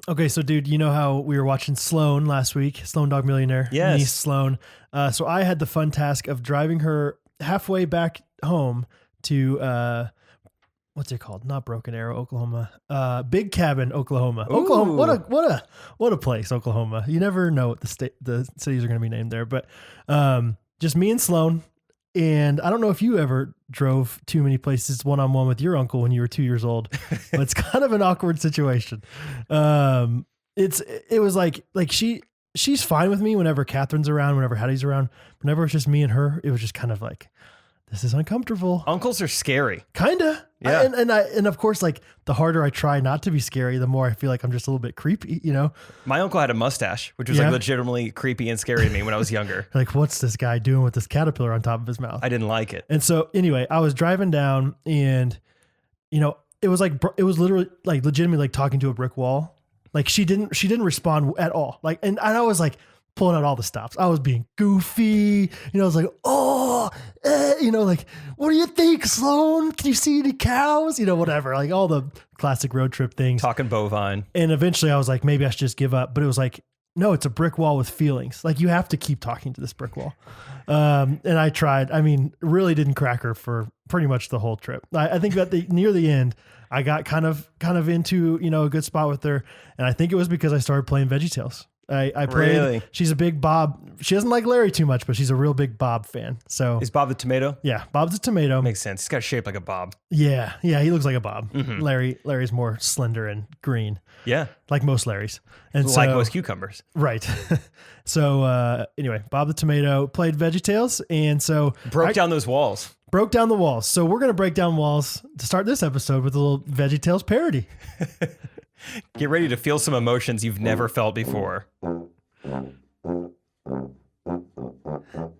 Okay, so dude, you know how we were watching Sloan last week, Sloan Dog Millionaire, Yes. niece Sloan. So I had the fun task of driving her halfway back home to what's it called? Not Broken Arrow, Oklahoma. Big Cabin, Oklahoma. Ooh. Oklahoma, what a place, Oklahoma. You never know what the cities are going to be named there, but just me and Sloan. And I don't know if you ever drove too many places one-on-one with your uncle when you were 2 years old, but it's kind of an awkward situation. It was like she's fine with me whenever Catherine's around, whenever Hattie's around. Whenever it's just me and her, it was just kind of like, this is uncomfortable. Uncles are scary. Kinda. Yeah. And of course, like the harder I try not to be scary, the more I feel like I'm just a little bit creepy, you know? My uncle had a mustache, which was like legitimately creepy and scary to me when I was younger. Like, what's this guy doing with this caterpillar on top of his mouth? I didn't like it. And so anyway, I was driving down and, you know, it was literally like legitimately like talking to a brick wall. Like she didn't respond at all. Like, and I was like pulling out all the stops. I was being goofy. You know, I was like, you know, like, what do you think, Sloan? Can you see any cows? You know, whatever, like all the classic road trip things. Talking bovine. And eventually I was like, maybe I should just give up. But it was like, no, it's a brick wall with feelings. Like you have to keep talking to this brick wall. And I tried, really didn't crack her for pretty much the whole trip. I think that near the end, I got kind of into, you know, a good spot with her. And I think it was because I started playing VeggieTales. I played, Really? She's a big Bob. She doesn't like Larry too much, but she's a real big Bob fan. So Is Bob the tomato? yeah, Bob's a tomato. Makes sense. He's got a shape like a Bob. Yeah. He looks like a Bob. Mm-hmm. Larry's more slender and green, Yeah. like most Larrys. And Like so, most cucumbers. right. So anyway, Bob the tomato played VeggieTales, and so Broke down those walls. broke down the walls. So we're gonna break down walls to start this episode with a little VeggieTales parody. Get ready to feel some emotions you've never felt before.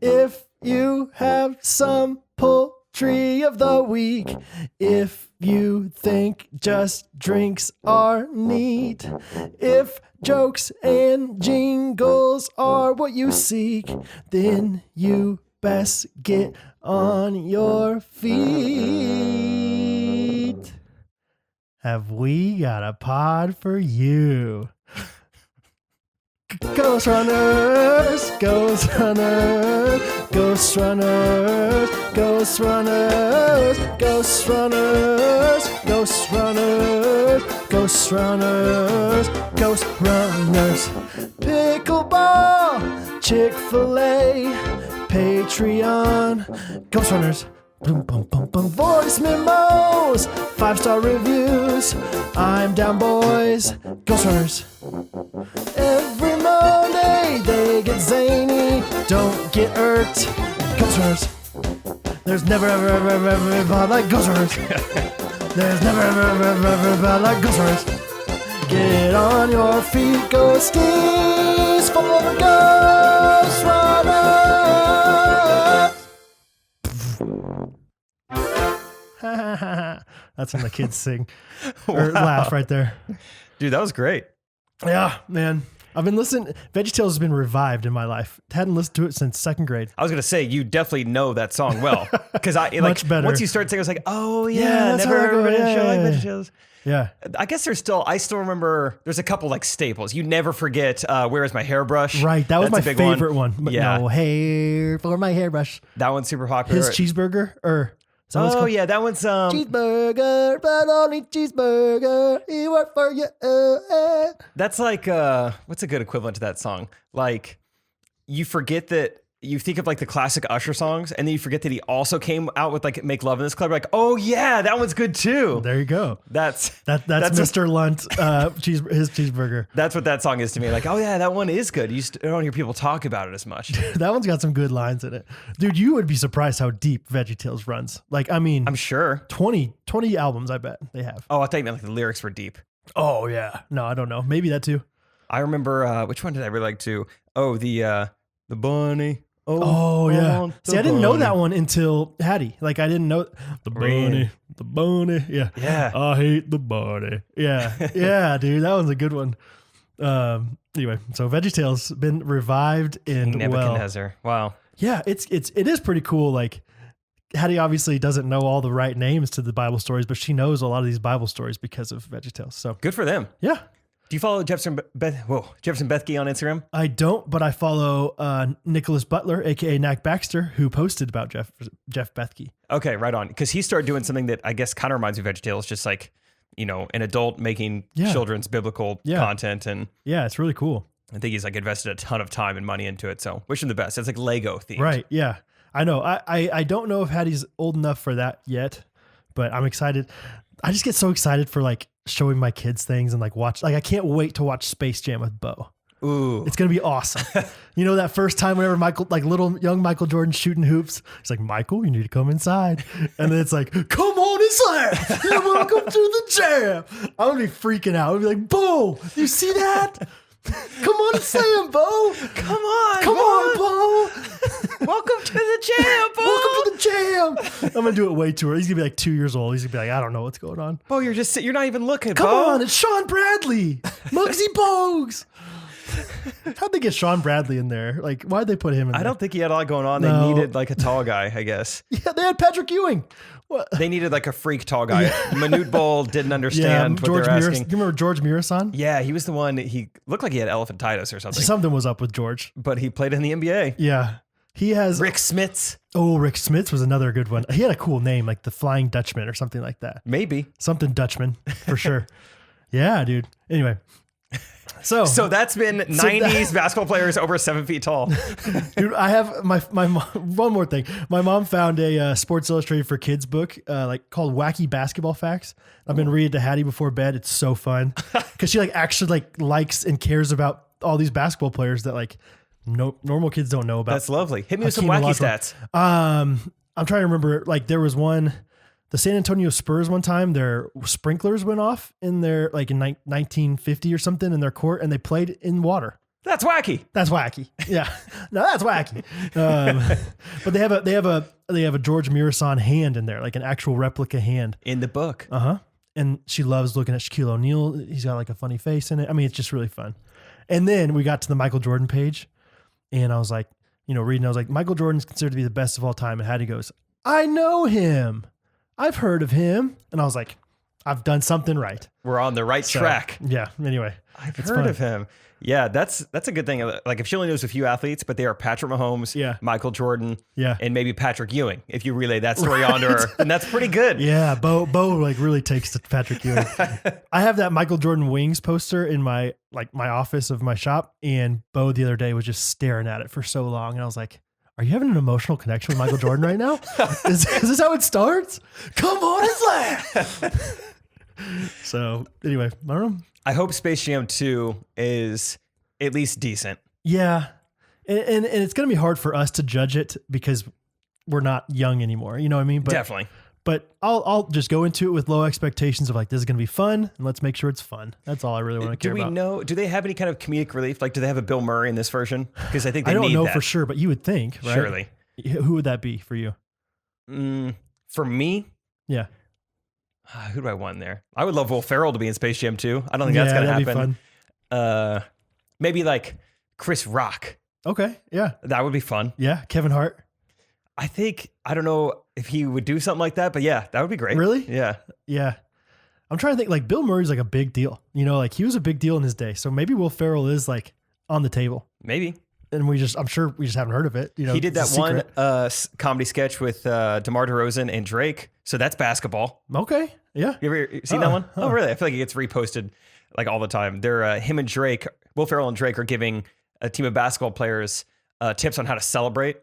If you have some poultry of the week, if you think just drinks are neat, if jokes and jingles are what you seek, then you best get on your feet. Have we got a pod for you? Ghostrunners, Ghostrunners, Ghostrunners, Ghostrunners, Ghostrunners, Ghostrunners, Ghostrunners, Ghostrunners. Pickleball, Chick-fil-A, Patreon, Ghostrunners. Boom, boom, boom, boom. Voice memos, 5-star reviews. I'm down, boys. Ghostrunners. Every Monday they get zany. Don't get irked. Ghostrunners. There's never ever ever ever ever a pod like Ghostrunners. There's never ever ever ever ever a pod like Ghostrunners. Get on your feet, ghosties for the Ghostrunners. That's when the kids sing or laugh right there. Dude, that was great. Yeah, man. I've been listening. VeggieTales has been revived in my life. Hadn't listened to it since second grade. I was going to say, you definitely know that song well. Because Much better. Once you start singing, I was like, oh, Yeah, yeah, that's never how I go. heard a show like Yeah. VeggieTales. Yeah. I guess I still remember, there's a couple like staples. You never forget, Where Is My Hairbrush? Right. That was That's my a big favorite one. But Yeah. no hair for my hairbrush. That one's super popular. His cheeseburger or is that what it's Oh, called? yeah, that one's, Cheeseburger, but only cheeseburger. He worked for you. that's like, what's a good equivalent to that song? Like, you forget that, you think of like the classic Usher songs, and then you forget that he also came out with like Make Love in This Club. Like, oh yeah, that one's good too. There you go. That's Mr. Lunt, his cheeseburger. That's what that song is to me. Like, oh yeah, that one is good. You don't hear people talk about it as much. That one's got some good lines in it. Dude, you would be surprised how deep VeggieTales runs. Like, I'm sure. 20 albums, I bet they have. Oh, I thought you meant like the lyrics were deep. Oh, yeah. No, I don't know. Maybe that too. I remember, which one did I really like too? Oh, the bunny. Oh, yeah. See, I didn't know bunny. that one until Hattie. Like, I didn't know the bunny. Yeah. Yeah. I hate the bunny. Yeah. Yeah, dude. That one's a good one. Anyway, so VeggieTales been revived and well. Nebuchadnezzar. Wow. Yeah, it is pretty cool. Like, Hattie obviously doesn't know all the right names to the Bible stories, but she knows a lot of these Bible stories because of VeggieTales. So Good for them. yeah. Do you follow Jefferson Bethke on Instagram? I don't, but I follow Nicholas Butler, aka Knack Baxter, who posted about Jeff Bethke. Okay, right on. Because he started doing something that I guess kind of reminds me of VeggieTales, just like, an adult making children's biblical content. And yeah, it's really cool. I think he's like invested a ton of time and money into it. So wish him the best. It's like Lego themed. Right. Yeah, I know. I don't know if Hattie's old enough for that yet, but I'm excited. I just get so excited for like showing my kids things and like watch. Like I can't wait to watch Space Jam with Bo. Ooh, it's gonna be awesome. That first time whenever Michael, like young Michael Jordan shooting hoops, he's like, Michael, you need to come inside. And then it's like, come on inside. Welcome to the jam. I'm gonna be freaking out. I'm gonna be like, Bo, you see that? Come on and say him, Bo. Come on, Bo. Welcome to the jam, Bo. Welcome to the jam. I'm gonna do it way too early. He's gonna be like 2 years old. He's gonna be like, I don't know what's going on. Bo, you're not even looking. Come Bo. on, it's Sean Bradley, Muggsy Bogues. How'd they get Sean Bradley in there? Like, why'd they put him in there? I don't think he had a lot going on. No. They needed like a tall guy, I guess. Yeah, they had Patrick Ewing. What? They needed like a freak tall guy. Manute Bol didn't understand what they're asking. Do you remember George Mirasan? Yeah, he was the one. He looked like he had elephantitis or something. Something was up with George. But he played in the NBA. Yeah. He has... Rick Smits. Oh, Rick Smits was another good one. He had a cool name, like the Flying Dutchman or something like that. Maybe. Something Dutchman, for sure. Yeah, dude. Anyway. So that's been 90s basketball players over 7 feet tall. Dude, I have my mom, one more thing. My mom found a Sports Illustrated for Kids book like called Wacky Basketball Facts. I've been reading to Hattie before bed. It's so fun because she like actually like likes and cares about all these basketball players that like normal kids don't know about. That's lovely. Hit me with some wacky stats. I'm trying to remember. Like there was one. The San Antonio Spurs one time, their sprinklers went off in their like in 1950 or something in their court, and they played in water. That's wacky. That's wacky. Yeah, no, that's wacky. But they have a George Mirasan hand in there, like an actual replica hand in the book. And she loves looking at Shaquille O'Neal. He's got like a funny face in it. I mean, it's just really fun. And then we got to the Michael Jordan page, and I was like, reading. I was like, Michael Jordan's considered to be the best of all time, and Hattie goes, I know him. I've heard of him. And I was like, I've done something right. We're on the right track. Yeah. Anyway, I've heard of him. Yeah, that's a good thing. Like if she only knows a few athletes, but they are Patrick Mahomes, Michael Jordan, and maybe Patrick Ewing. If you relay that story onto her, then that's pretty good. Yeah, Bo like really takes to Patrick Ewing. I have that Michael Jordan wings poster in my office of my shop, and Bo the other day was just staring at it for so long, and I was like, are you having an emotional connection with Michael Jordan right now? Is this how it starts? Come on and laugh. So anyway, I don't know. I hope Space Jam 2 is at least decent. Yeah. And it's going to be hard for us to judge it because we're not young anymore. You know what I mean? But, definitely. But I'll just go into it with low expectations of like, this is going to be fun, and let's make sure it's fun. That's all I really want to care about. Do they have any kind of comedic relief? Like, do they have a Bill Murray in this version? Because I think they need that. I don't know for sure, but you would think, right? Surely. Who would that be for you? For me? Yeah. Who do I want there? I would love Will Ferrell to be in Space Jam 2. I don't think that's going to happen. Be fun. Maybe like Chris Rock. Okay. Yeah. That would be fun. Yeah. Kevin Hart. I don't know if he would do something like that, but yeah, that would be great. Really? Yeah. Yeah. I'm trying to think, like Bill Murray's like a big deal, like he was a big deal in his day. So maybe Will Ferrell is like on the table. Maybe. And I'm sure we just haven't heard of it. He did that one comedy sketch with DeMar DeRozan and Drake. So that's basketball. Okay. Yeah. You ever seen that one? Oh, really? I feel like it gets reposted like all the time. They're him and Drake, Will Ferrell and Drake are giving a team of basketball players tips on how to celebrate.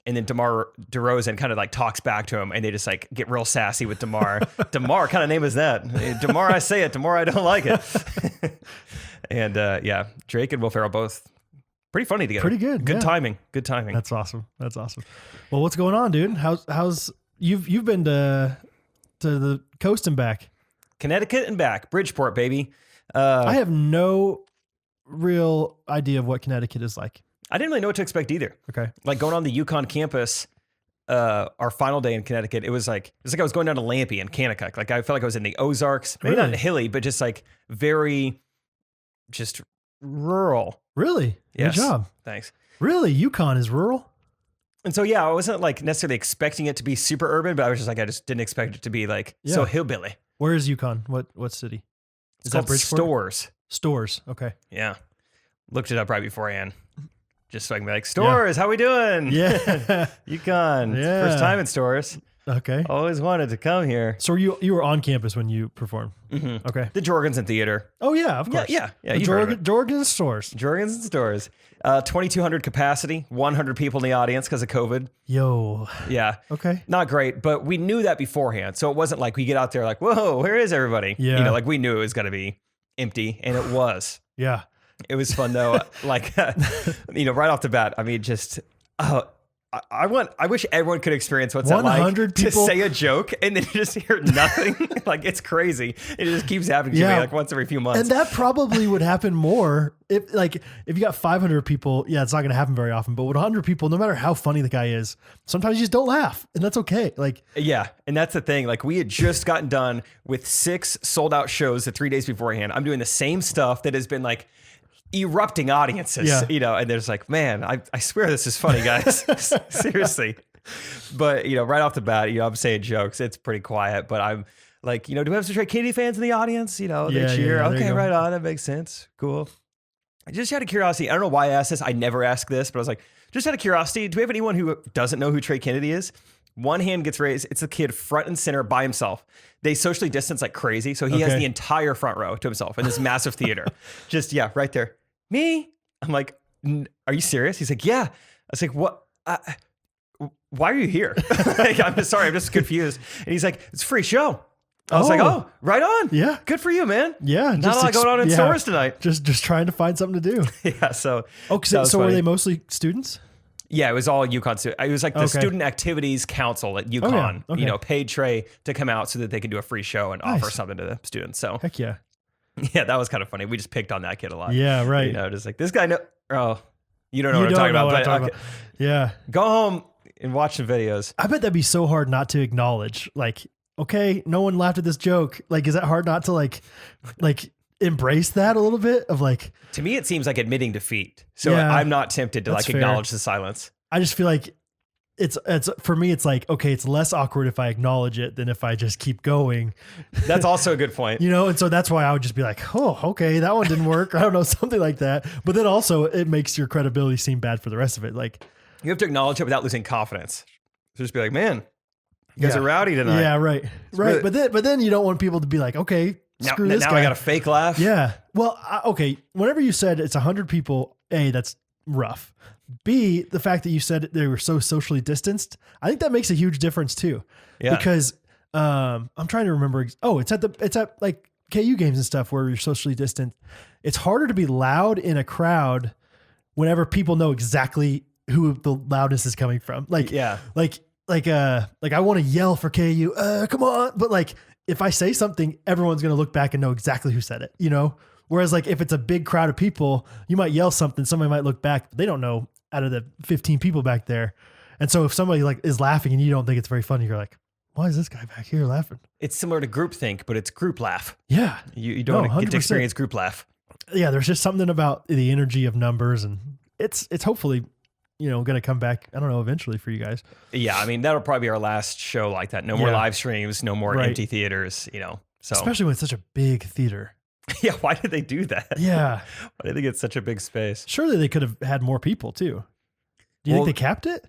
And then DeMar DeRozan kind of like talks back to him, and they just like get real sassy with DeMar. DeMar, kind of name is that? DeMar, I say it. DeMar, I don't like it. And Drake and Will Ferrell both pretty funny together. Pretty good. Good timing. Good timing. That's awesome. Well, what's going on, dude? How's you've been to the coast and back? Connecticut and back. Bridgeport, baby. I have no real idea of what Connecticut is like. I didn't really know what to expect either. Okay. Like going on the UConn campus, our final day in Connecticut, it was like I was going down to Lampe and Kanakuk. Like I felt like I was in the Ozarks, maybe not hilly, but just like very just rural. Really? Yes. Good job. Thanks. Really? UConn is rural? And so, I wasn't like necessarily expecting it to be super urban, but I was just like, I just didn't expect it to be like so hillbilly. Where is UConn? What city? It's called Bridgeport? Stores. Okay. Yeah. Looked it up right beforehand. Just so I can be like, Stores, how we doing? Yeah. Yukon. Yeah. First time in Stores. Okay. Always wanted to come here. So you were on campus when you performed? Mm-hmm. Okay. The Jorgensen Theater. Oh, yeah, of course. Yeah. The You've heard of it. Jorgensen Stores. Jorgensen Stores. 2,200 capacity, 100 people in the audience because of COVID. Yo. Yeah. Okay. Not great, but we knew that beforehand. So it wasn't like we get out there like, whoa, where is everybody? Yeah. You know, like we knew it was going to be empty, and it was. Yeah. It was fun though. Like, you know, right off the bat, I mean, just, I wish everyone could experience what's that like 100 people to say a joke and then just hear nothing. Like, it's crazy. It just keeps happening to me like once every few months. And that probably would happen more if you got 500 people. Yeah, it's not going to happen very often. But with 100 people, no matter how funny the guy is, sometimes you just don't laugh, and that's okay. Like, yeah, and that's the thing. Like, we had just gotten done with 6 sold out shows the 3 days beforehand. I'm doing the same stuff that has been like erupting audiences, you know, and there's like, man, I swear this is funny, guys. Seriously. But, you know, right off the bat, you know, I'm saying jokes. It's pretty quiet, but I'm like, you know, do we have some Stray Kennedy fans in the audience? You know, they cheer. Yeah, okay, right on. That makes sense. Cool. I just out of curiosity, I don't know why I asked this. I never ask this, but I was like, just out of curiosity, do we have anyone who doesn't know who Trey Kennedy is? One hand gets raised. It's a kid front and center by himself. They socially distance like crazy. So he has the entire front row to himself in this massive theater. Just, right there. Me? I'm like, are you serious? He's like, yeah. I was like, what? Why are you here? Like, I'm just sorry. I'm just confused. And he's like, it's a free show. I was like, oh, right on. Yeah. Good for you, man. Yeah. Not a lot going on in stores tonight. Just trying to find something to do. Yeah. So, so were they mostly students? Yeah, it was all UConn students. It was like the Student Activities Council at UConn, you know, paid Trey to come out so that they could do a free show and offer something to the students. So heck yeah. Yeah, that was kind of funny. We just picked on that kid a lot. Yeah, right. You know, just like this guy. You don't know what I'm talking about. But yeah, go home and watch the videos. I bet that'd be so hard not to acknowledge. Like, okay, no one laughed at this joke. Like, is that hard not to like embrace that a little bit of like? To me, it seems like admitting defeat. So I'm not tempted to acknowledge the silence. I just feel like it's for me, it's like, okay, it's less awkward if I acknowledge it than if I just keep going. That's also a good point. You know, and so that's why I would just be like, oh, okay, that one didn't work. I don't know, something like that. But then also it makes your credibility seem bad for the rest of it. Like, you have to acknowledge it without losing confidence. So just be like, man, you guys are rowdy tonight. Yeah, right. Right. But then you don't want people to be like, okay, screw this guy. Now I got a fake laugh. Yeah. Well, okay. Whenever you said it's 100 people, A, that's rough. B, the fact that you said they were so socially distanced, I think that makes a huge difference too. Yeah. Because I'm trying to remember. Oh, it's at like KU games and stuff where you're socially distant. It's harder to be loud in a crowd whenever people know exactly who the loudness is coming from. Like, like I want to yell for KU, come on. But like, if I say something, everyone's going to look back and know exactly who said it, you know? Whereas like, if it's a big crowd of people, you might yell something, somebody might look back, but they don't know out of the 15 people back there. And so if somebody like is laughing and you don't think it's very funny, you're like, why is this guy back here laughing? It's similar to groupthink, but it's group laugh. Yeah. You don't get to experience group laugh. Yeah. There's just something about the energy of numbers, and it's hopefully, you know, going to come back, I don't know, eventually for you guys. Yeah. I mean, that'll probably be our last show like that. No more live streams, no more empty theaters, you know, so. Especially when it's such a big theater. Yeah. Why did they do that? Yeah. Why did they get such a big space? Surely they could have had more people too. Do you think they capped it?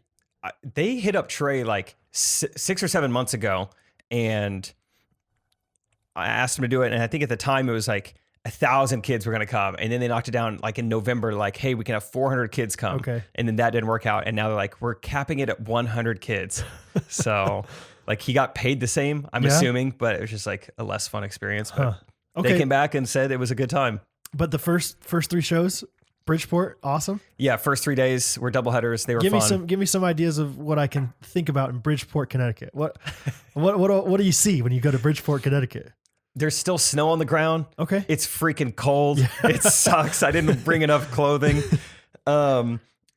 They hit up Trey like 6 or 7 months ago, and I asked him to do it. And I think at the time it was like 1,000 kids were going to come. And then they knocked it down like in November, like, hey, we can have 400 kids come. Okay. And then that didn't work out. And now they're like, we're capping it at 100 kids. So like he got paid the same, I'm assuming, but it was just like a less fun experience. But they came back and said it was a good time. But the first 3 shows, Bridgeport, awesome. Yeah, first 3 days were doubleheaders. They were fun. Give me some ideas of what I can think about in Bridgeport, Connecticut. What do you see when you go to Bridgeport, Connecticut? There's still snow on the ground. Okay. It's freaking cold. Yeah. It sucks. I didn't bring enough clothing.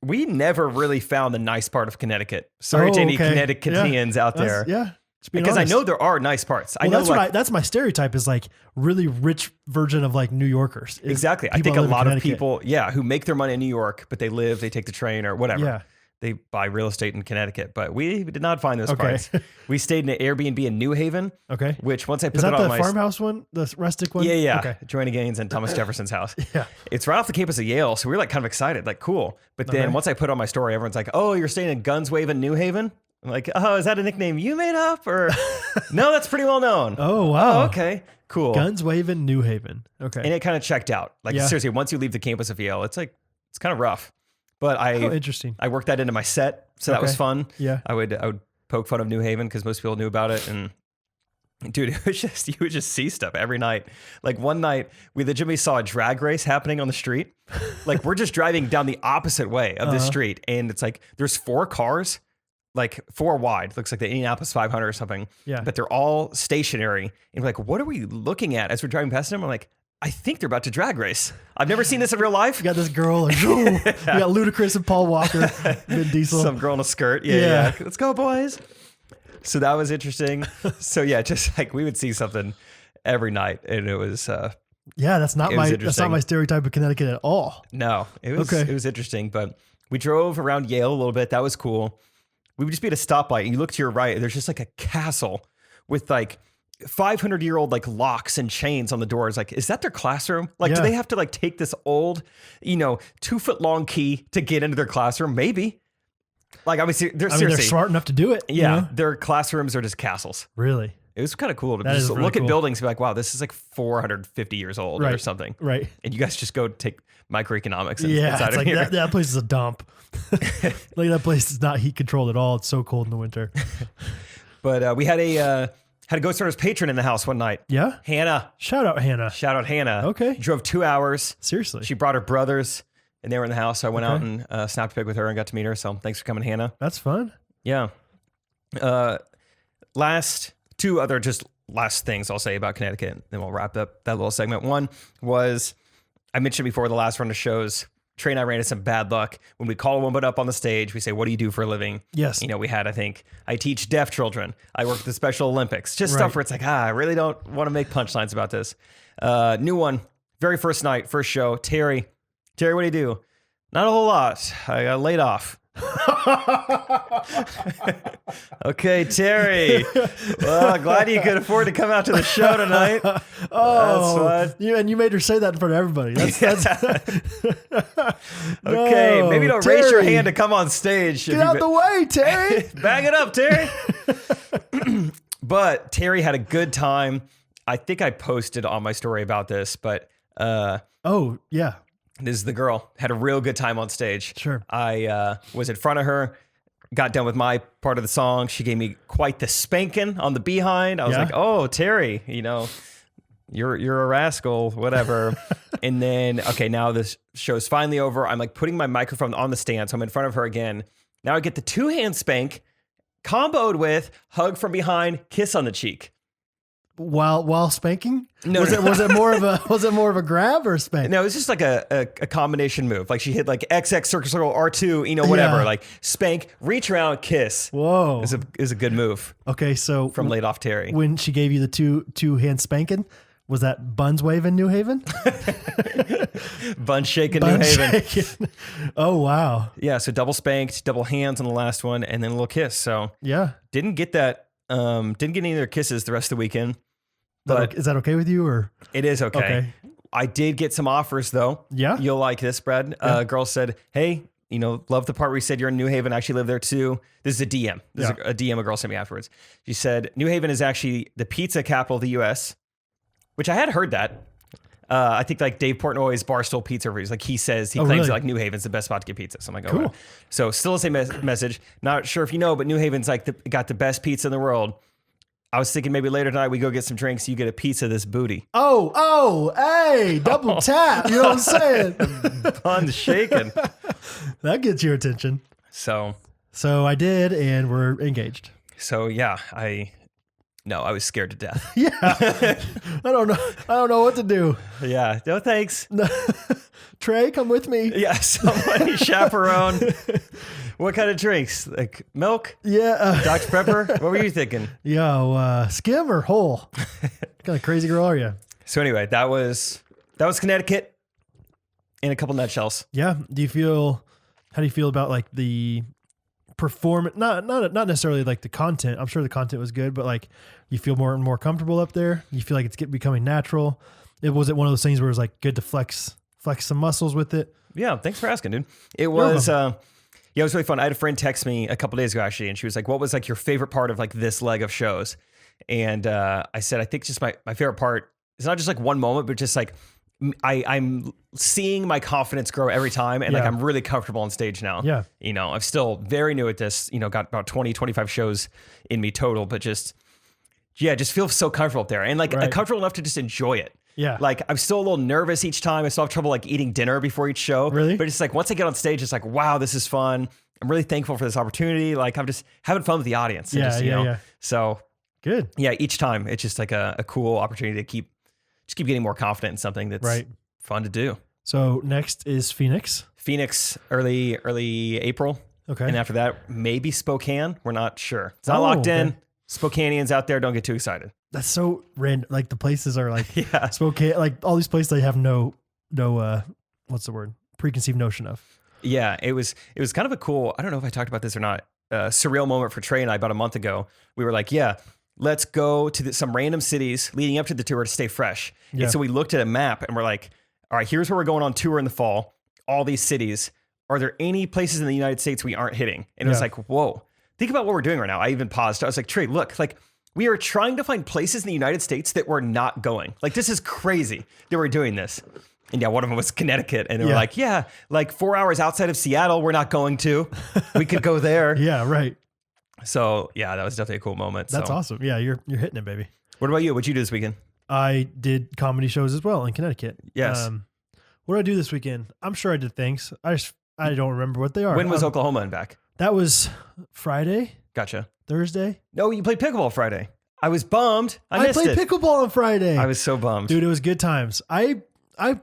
We never really found the nice part of Connecticut. Sorry to any Connecticutians out there. Because honest. I know there are nice parts. Well, I know that's my stereotype is like really rich version of like New Yorkers. Exactly. I think a lot of people, who make their money in New York, but they take the train or whatever. Yeah. they buy real estate in Connecticut, but we did not find those Okay. parts. We stayed in an Airbnb in New Haven, Okay. which once I put Is that it on the my farmhouse one? The rustic one? yeah. Okay. Joanna Gaines and Thomas Jefferson's house. Yeah. It's right off the campus of Yale, so we were like kind of excited, like cool. But then Okay. once I put on my story, everyone's like, "Oh, you're staying in Guns Waving New Haven?" I'm like, "Oh, is that a nickname you made up?" Or no, that's pretty well known. Oh, wow. Oh, okay, cool. Guns waving New Haven. Okay. And it kind of checked out. Like Yeah. seriously, once you leave the campus of Yale, it's kind of rough. But Oh, interesting. I worked that into my set, so that was Okay. fun. Yeah. I would poke fun of New Haven because most people knew about it, and dude, it was just, you would just see stuff every night. Like one night, we legitimately saw a drag race happening on the street. Like we're just driving down the opposite way of this street, and it's like there's 4 cars, like 4 wide. Looks like the Indianapolis 500 or something. Yeah. But they're all stationary, and we're like, what are we looking at as we're driving past them? I'm like, I think they're about to drag race. I've never seen this in real life. You got this girl like, "Ooh." You got Ludacris and Paul Walker, Vin Diesel. Some girl in a skirt. Yeah, Yeah. yeah. Let's go, boys. So that was interesting. So yeah, just like we would see something every night, and it was Yeah, that's not It was that's not my interesting. stereotype of Connecticut at all. no, it was Okay. it was interesting. But we drove around Yale a little bit. That was cool. We would just be at a stoplight, and you look to your right, and there's just like a castle with like 500-year-old like locks and chains on the doors. Like, is that their classroom? Like, do Yeah. they have to like take this old, 2-foot-long key to get into their classroom? Maybe. Like, I mean, they're I mean, seriously. they're smart enough to do it. you Yeah, know? their classrooms are just castles. Really. It was kind of cool to That just is really look cool. at buildings and be like, wow, this is like 450 years old or Right. something. Right. And you guys just go take microeconomics Yeah. inside It's of like here. that place is a dump. Like that place is not heat controlled at all. It's so cold in the winter. But we had a Ghostrunners patron in the house one night. Yeah. Hannah. Shout out Hannah. Shout out Hannah. Okay. Drove 2 hours. Seriously. She brought her brothers, and they were in the house. So I went out Okay. and snapped a pic with her and got to meet her. So thanks for coming, Hannah. That's fun. Yeah. Last things I'll say about Connecticut, then we'll wrap up that little segment. One was, I mentioned before, the last run of shows, Trey and I ran into some bad luck. When we call a woman up on the stage, we say, "What do you do for a living?" Yes. We had, I teach deaf children. I work at the Special Olympics. Just Right. stuff where it's like, I really don't want to make punchlines about this. New one, very first night, first show. Terry, what do you do? Not a whole lot. I got laid off. Okay, Terry. Well, glad you could afford to come out to the show tonight. Oh, That's fun. you made her say that in front of everybody. That's Okay, No, maybe don't raise your Terry. hand to come on stage. Get out the way, Terry. Bag it up, Terry. But Terry had a good time. I think I posted on my story about this, but Oh, yeah. this is the girl. Had a real good time on stage. Sure. I was in front of her, got done with my part of the song. She gave me quite the spanking on the behind. I was Yeah. like, oh, Terry, you're a rascal, whatever. And then, okay, now this show's finally over. I'm like putting my microphone on the stand, so I'm in front of her again. Now I get the 2-hand spank comboed with hug from behind, kiss on the cheek. While spanking? No, was no. it was it more of a grab or a spank? No, it's just like a combination move. Like she hit like XX circle R2, whatever. Yeah. Like spank, reach around, kiss. Whoa. Is a good move Okay, so from laid off Terry. when she gave you the two hand spanking, was that buns waving New Haven? Bun shaking Bun New Haven. shaking. Oh wow. Yeah, so double spanked, double hands on the last one, and then a little kiss. So Yeah. didn't get that. Didn't get any of their kisses the rest of the weekend. But Is that okay with you or? it is okay. Okay. I did get some offers though. Yeah? You'll like this, Brad. A girl said, hey, love the part where you said you're in New Haven. I actually live there too. This is a DM. This is a DM a girl sent me afterwards. She said, New Haven is actually the pizza capital of the U.S., which I had heard that. I think like Dave Portnoy's Barstool Pizza reviews, like he says, he claims really? like New Haven's the best spot to get pizza. So I'm like, oh, Cool. wow. So still the same message. Not sure if you know, but New Haven's like got the best pizza in the world. I was thinking maybe later tonight we go get some drinks. You get a pizza, this booty. Oh, hey, double tap. You know what I'm saying? Bun shaking. That gets your attention. So So I did, and we're engaged. yeah, I was scared to death. Yeah. I don't know what to do. Yeah. No, thanks. Trey, come with me. Yeah. Somebody chaperone. What kind of drinks? Like milk? Yeah. Dr. Pepper? What were you thinking? Skim or whole? What kind of crazy girl are you? So anyway, that was Connecticut in a couple nutshells. Yeah. How do you feel about like the perform, not necessarily like the content. I'm sure the content was good, but like you feel more and more comfortable up there. You feel like it's becoming natural. It wasn't one of those things where it was like good to flex some muscles with it. Yeah, thanks for asking, dude. It was it was really fun. I had a friend text me a couple days ago actually, and she was like, "What was like your favorite part of like this leg of shows?" And I said, I think just my favorite part is not just like one moment, but just like I'm seeing my confidence grow every time, and like I'm really comfortable on stage now. Yeah. You know, I'm still very new at this, you know, got about 20, 25 shows in me total, but just feel so comfortable up there and like comfortable enough to just enjoy it. Yeah. Like I'm still a little nervous each time. I still have trouble like eating dinner before each show. Really? But it's like once I get on stage, it's like, wow, this is fun. I'm really thankful for this opportunity. Like I'm just having fun with the audience. And Yeah. So good. Yeah, each time it's just like a cool opportunity to keep getting more confident in something that's fun to do. So next is Phoenix. Early April. Okay. And after that, maybe Spokane. We're not sure. It's not locked in. Okay. Spokaneans out there, don't get too excited. That's so random. Like the places are like Spokane, like all these places I have no what's the word? Preconceived notion of. Yeah, it was kind of a cool, I don't know if I talked about this or not, surreal moment for Trey and I about a month ago. We were like, let's go to some random cities leading up to the tour to stay fresh. Yeah. And so we looked at a map and we're like, all right, here's where we're going on tour in the fall. All these cities. Are there any places in the United States we aren't hitting? And it was like, whoa, think about what we're doing right now. I even paused. I was like, Trey, look, like we are trying to find places in the United States that we're not going. Like this is crazy that we're doing this. And one of them was Connecticut. And they were like, like 4 hours outside of Seattle, we're not going to. We could go there. Yeah, right. So that was definitely a cool moment. That's awesome. Yeah, you're hitting it, baby. What about you? What'd you do this weekend? I did comedy shows as well in Connecticut. Yes. What did I do this weekend? I'm sure I did things. I don't remember what they are. When was Oklahoma and back? That was Friday. Gotcha. Thursday. No, you played pickleball Friday. I was bummed. I played pickleball on Friday. I was so bummed. Dude, it was good times. I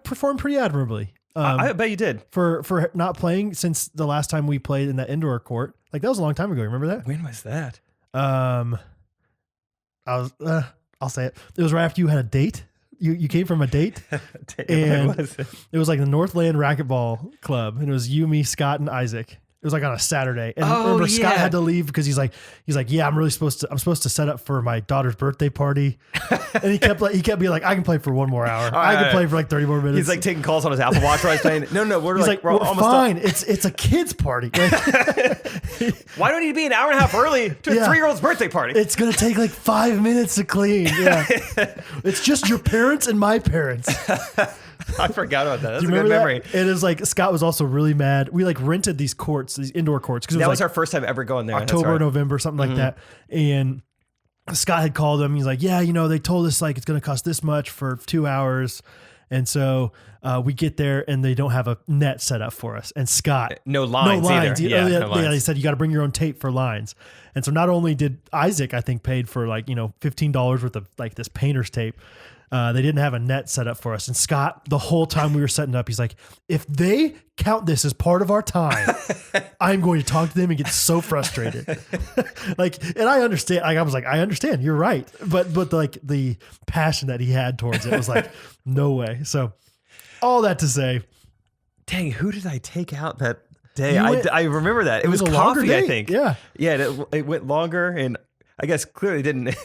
performed pretty admirably. I bet you did. For not playing since the last time we played in that indoor court. Like that was a long time ago. Remember that? When was that? I'll say it. It was right after you had a date. You came from a date. And it was like the Northland Racquetball Club. And it was you, me, Scott, and Isaac. It was like on a Saturday. And remember Scott had to leave because he's like, yeah, I'm supposed to set up for my daughter's birthday party. And he kept being like, I can play for 1 more hour. I can play for like 30 more minutes. He's like taking calls on his Apple Watch while he's playing. No, we're almost fine. It's a kid's party. Why do I need to be an hour and a half early to a 3-year-old's birthday party? It's going to take like 5 minutes to clean. Yeah. It's just your parents and my parents. I forgot about that. That's a good memory. It is like Scott was also really mad. We like rented these courts, these indoor courts. That was our first time ever going there. October, November, something like that. And Scott had called him. He's like, yeah, they told us like it's going to cost this much for 2 hours. And so we get there and they don't have a net set up for us. And Scott, no lines either. They said you got to bring your own tape for lines. And so not only did Isaac, I think, paid for like, $15 worth of like this painter's tape. They didn't have a net set up for us. And Scott, the whole time we were setting up, he's like, if they count this as part of our time, I'm going to talk to them and get so frustrated. And I understand. I was like, I understand. You're right. But the passion that he had towards it was like, no way. So all that to say, dang, who did I take out that day? I remember that. It was a coffee, longer day. I think. Yeah. Yeah. It went longer and I guess clearly didn't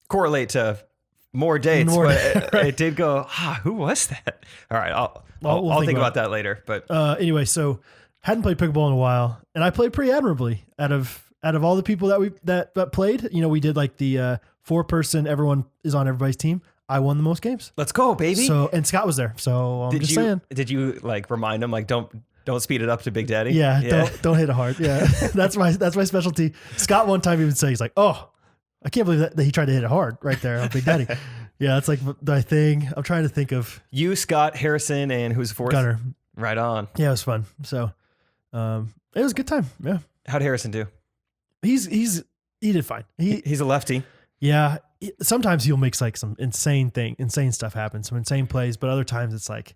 correlate to more dates, but it did go, who was that? All right. I'll think about that later. But anyway, so hadn't played pickleball in a while and I played pretty admirably out of all the people that played. We did like the 4-person, everyone is on everybody's team. I won the most games. Let's go, baby. So, and Scott was there. So I'm just saying. Did you like remind him, like, don't speed it up to Big Daddy? Yeah. Don't hit it hard. Yeah. That's my specialty. Scott one time even said, he's like, oh, I can't believe that he tried to hit it hard right there on Big Daddy. Yeah. That's like my thing. I'm trying to think of you, Scott, Harrison, and who's fourth? Gunner. Right on. Yeah. It was fun. So, it was a good time. Yeah. How'd Harrison do? He did fine. He's a lefty. Yeah. Sometimes he'll make like some insane stuff happen, some insane plays, but other times it's like,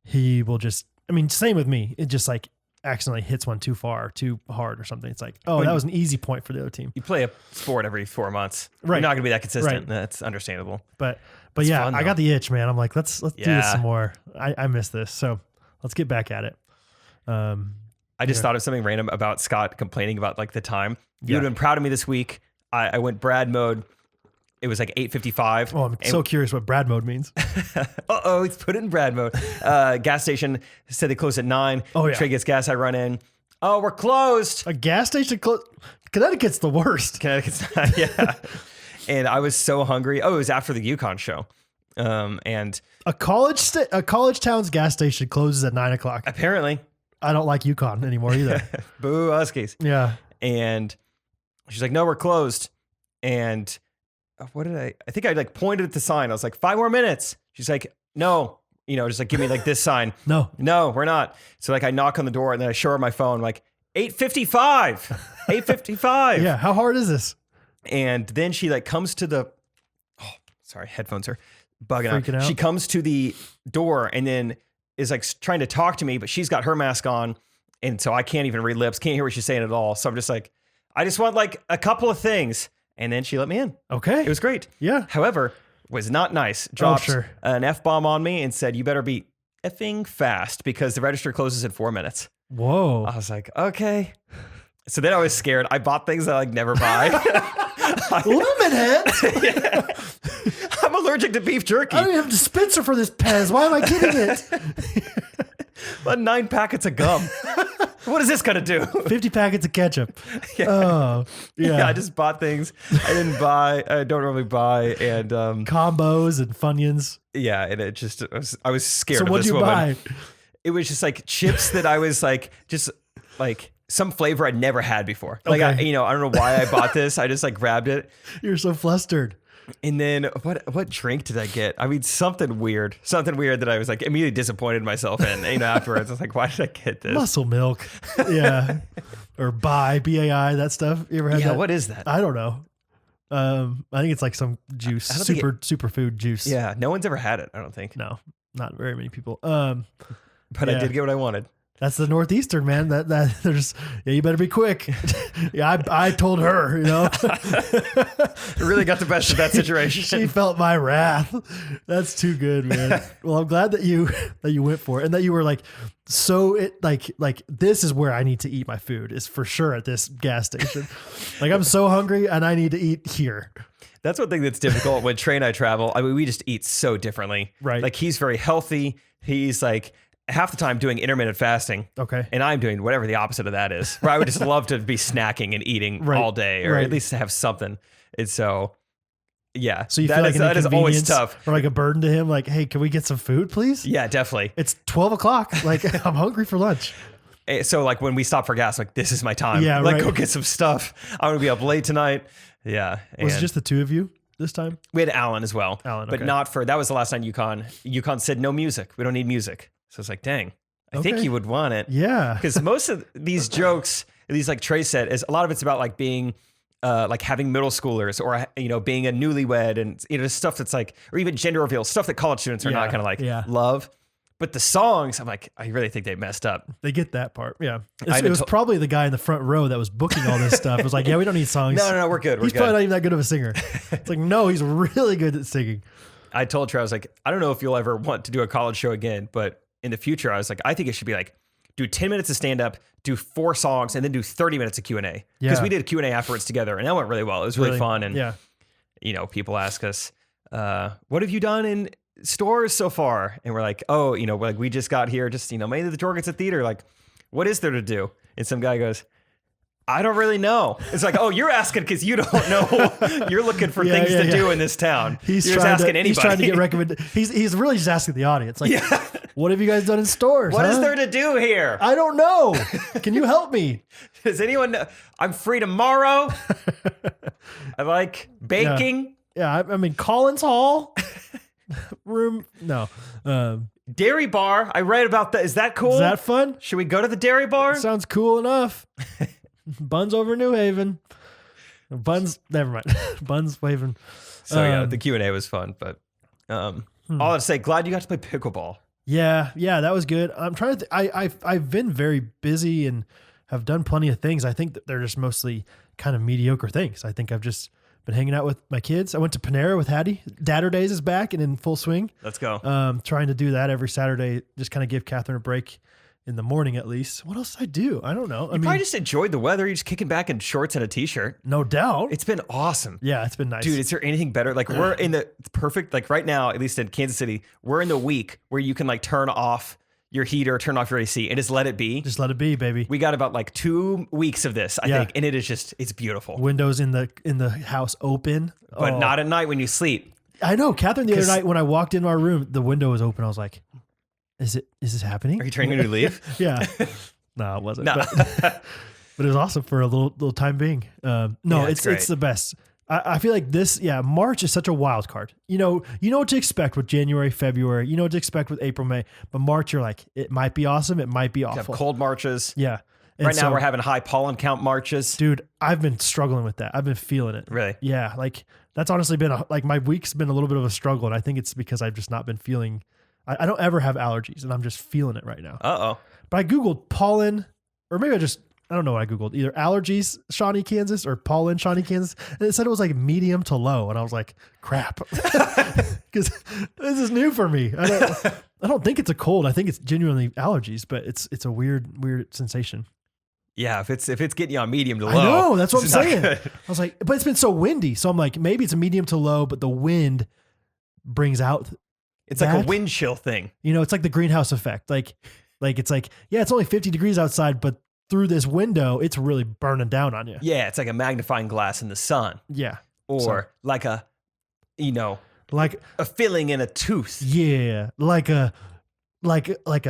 he will just, same with me. It just like accidentally hits one too far, too hard or something. It's like, that was an easy point for the other team. You play a sport every 4 months. Right. You're not going to be that consistent. Right. That's understandable. But yeah, fun, I got the itch, man. I'm like, let's do this some more. I miss this. So let's get back at it. I just thought of something random about Scott complaining about like the time. You Yeah. would have been proud of me this week. I went Brad mode. It was like 8:55. Oh, I'm so curious what Brad mode means. Uh-oh, it's put it in Brad mode. Gas station said they closed at 9. Oh, yeah. Trey gets gas. I run in. Oh, we're closed. A gas station Connecticut's the worst. Connecticut's not, yeah. And I was so hungry. Oh, it was after the Yukon show. And A college town's gas station closes at 9 o'clock. apparently, I don't like Yukon anymore either. boo Huskies. Yeah. And she's like, no, we're closed. And what did I think I like pointed at the sign. I was like, 5 more minutes. She's like, no, just like give me like this sign. No. No, we're not. So like I knock on the door and then I show her my phone. I'm like 8:55, 8:55. Yeah. How hard is this? And then she like comes to the, sorry, headphones are bugging Freaking out. She comes to the door and then is like trying to talk to me, but she's got her mask on. And so I can't even read lips, can't hear what she's saying at all. So I'm just like, I just want like a couple of things. And then she let me in. Okay. It was great. Yeah. However, was not nice. Dropped sure. an F-bomb on me and said, you better be effing fast because the register closes in 4 minutes. Whoa. I was like, okay. So then I was scared. I bought things that I like never buy. Lemon heads? Yeah. I'm allergic to beef jerky. I don't even have a dispenser for this Pez. Why am I getting it? But 9 packets of gum. What is this gonna do? 50 packets of ketchup. Yeah. Oh, yeah. I just bought things I didn't buy. I don't normally buy, and Combos and Funyuns. yeah, and it just I was scared So of what'd this you woman. buy? It was just like chips that I was like just like some flavor I'd never had before. Like Okay. I don't know why I bought this. I just like grabbed it. You're so flustered. And then what drink did I get? I mean, something weird that I was like immediately disappointed in myself in. Afterwards, I was like, why did I get this? Muscle milk. Yeah. Or BAI, that stuff. You ever had Yeah, that? what is that? I don't know. I think it's like some juice, I don't think superfood juice. Yeah, no one's ever had it. I don't think. No, not very many people. But yeah. I did get what I wanted. That's the Northeastern, man. That there's you better be quick. Yeah, I told her, It really got the best of that situation. she felt my wrath. That's too good, man. Well, I'm glad that you went for it and that you were like, like this is where I need to eat my food is for sure at this gas station. Like I'm so hungry and I need to eat here. That's one thing that's difficult when Trey and I travel. I mean, we just eat so differently. Right. Like he's very healthy. He's like half the time doing intermittent fasting. Okay. And I'm doing whatever the opposite of that is. Where I would just love to be snacking and eating Right. all day, or Right. at least to have something. And so, yeah. So you that feel like is, an that is always inconvenience tough. or like a burden to him. Like, hey, can we get some food, please? Yeah, definitely. It's 12 o'clock. Like I'm hungry for lunch. So like when we stop for gas, like this is my time. Yeah, like right. go get some stuff. I'm gonna be up late tonight. Yeah. Was it and just the two of you this time? we had Alan as well. Alan, but okay. not for that was the last night Yukon. Yukon said no music. We don't need music. So it's like, dang, I think Okay. you would want it. Yeah. Because most of these jokes, these like Trey said, is a lot of it's about like being like having middle schoolers or being a newlywed and stuff that's like, or even gender reveal stuff that college students are not Yeah, gonna like yeah. love. But the songs, I'm like, I really think they messed up. They get that part. Yeah. I It was to- probably the guy in the front row that was booking all this stuff. It was like, yeah, we don't need songs. No, we're good. We're He's good. probably not even that good of a singer. It's like, no, he's really good at singing. I told Trey, I was like, I don't know if you'll ever want to do a college show again, but in the future, I was like, I think it should be like, do 10 minutes of stand up, do 4 songs, and then do 30 minutes of Q&A. Because Yeah. we did a Q&A afterwards together, and that went really well. It was really fun. And, yeah. people ask us, what have you done in stores so far? And we're like, oh, like we just got here, just, mainly the Jorgensen Theater. Like, what is there to do? And some guy goes, I don't really know. It's like, oh, you're asking because you don't know. You're looking for things to do in this town. He's you're trying just asking to, anybody. He's trying to get recommended. He's really just asking the audience. Like, Yeah. what have you guys done in stores? What is huh? there to do here? I don't know. Can you help me? Does anyone know? I'm free tomorrow. I like baking. Yeah, I mean, Collins Hall room. No. Dairy bar. I read about that. Is that cool? Is that fun? Should we go to the dairy bar? Sounds cool enough. Buns over New Haven. Buns, never mind. Buns waving. So yeah, the Q&A was fun, but all I'd say, glad you got to play pickleball. Yeah, that was good. I'm trying to. I've been very busy and have done plenty of things. I think that they're just mostly kind of mediocre things. I think I've just been hanging out with my kids. I went to Panera with Hattie. Dadder Days is back and in full swing. Let's go. Trying to do that every Saturday. Just kind of give Catherine a break in the morning at least. What else did I do? I don't know. I mean, Probably just enjoyed the weather. You're just kicking back in shorts and a t-shirt. no doubt. It's been awesome. Yeah, it's been nice. Dude, is there anything better? Like we're in the perfect, like right now, at least in Kansas City, we're in the week where you can like turn off your heater, turn off your AC and just let it be. Just let it be, baby. We got about like 2 weeks of this, I think. And it is just, it's beautiful. Windows in the house open. But not at night when you sleep. I know. Catherine, the other night when I walked into our room, the window was open. I was like, is this happening? Are you trying to leave? Yeah. No, it wasn't. No. But it was awesome for a little time being. It's the best. I feel like March is such a wild card. You know what to expect with January, February. You know what to expect with April, May. But March, you're like, it might be awesome. It might be awful. You have cold marches. Yeah. Right now we're having high pollen count marches. Dude, I've been struggling with that. I've been feeling it. Really? Yeah. Like that's honestly been my week's been a little bit of a struggle. And I think it's because I've just not been feeling, I don't ever have allergies and I'm just feeling it right now. Uh-oh. But I Googled pollen, or maybe I don't know what I Googled, either allergies, Shawnee, Kansas, or pollen, Shawnee, Kansas. And it said it was like medium to low. And I was like, crap. Because this is new for me. I don't think it's a cold. I think it's genuinely allergies, but it's a weird sensation. Yeah, if it's getting you on medium to low. I know, that's what I'm saying. Good. I was like, but it's been so windy. So I'm like, maybe it's a medium to low, but the wind brings out. It's like a wind chill thing. It's like the greenhouse effect. Like it's like, yeah, it's only 50 degrees outside, but through this window, it's really burning down on you. Yeah, it's like a magnifying glass in the sun. Yeah. Or like a filling in a tooth. Yeah. Like a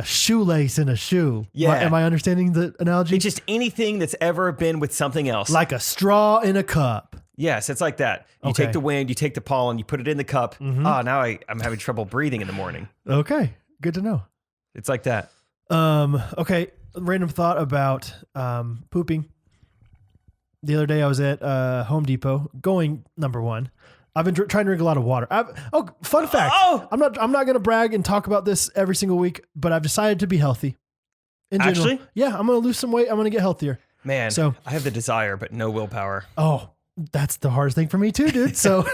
shoelace in a shoe. Yeah. Am I understanding the analogy? It's just anything that's ever been with something else. Like a straw in a cup. Yes, it's like that. You take the wind, you take the pollen, you put it in the cup. Mm-hmm. Now I'm having trouble breathing in the morning. Okay. Good to know. It's like that. Okay. Random thought about pooping. The other day I was at Home Depot going number one. I've been trying to drink a lot of water. Fun fact. Oh! I'm not going to brag and talk about this every single week, but I've decided to be healthy. In general. Actually? Yeah, I'm going to lose some weight. I'm going to get healthier. Man, so I have the desire, but no willpower. Oh, that's the hardest thing for me too, dude. So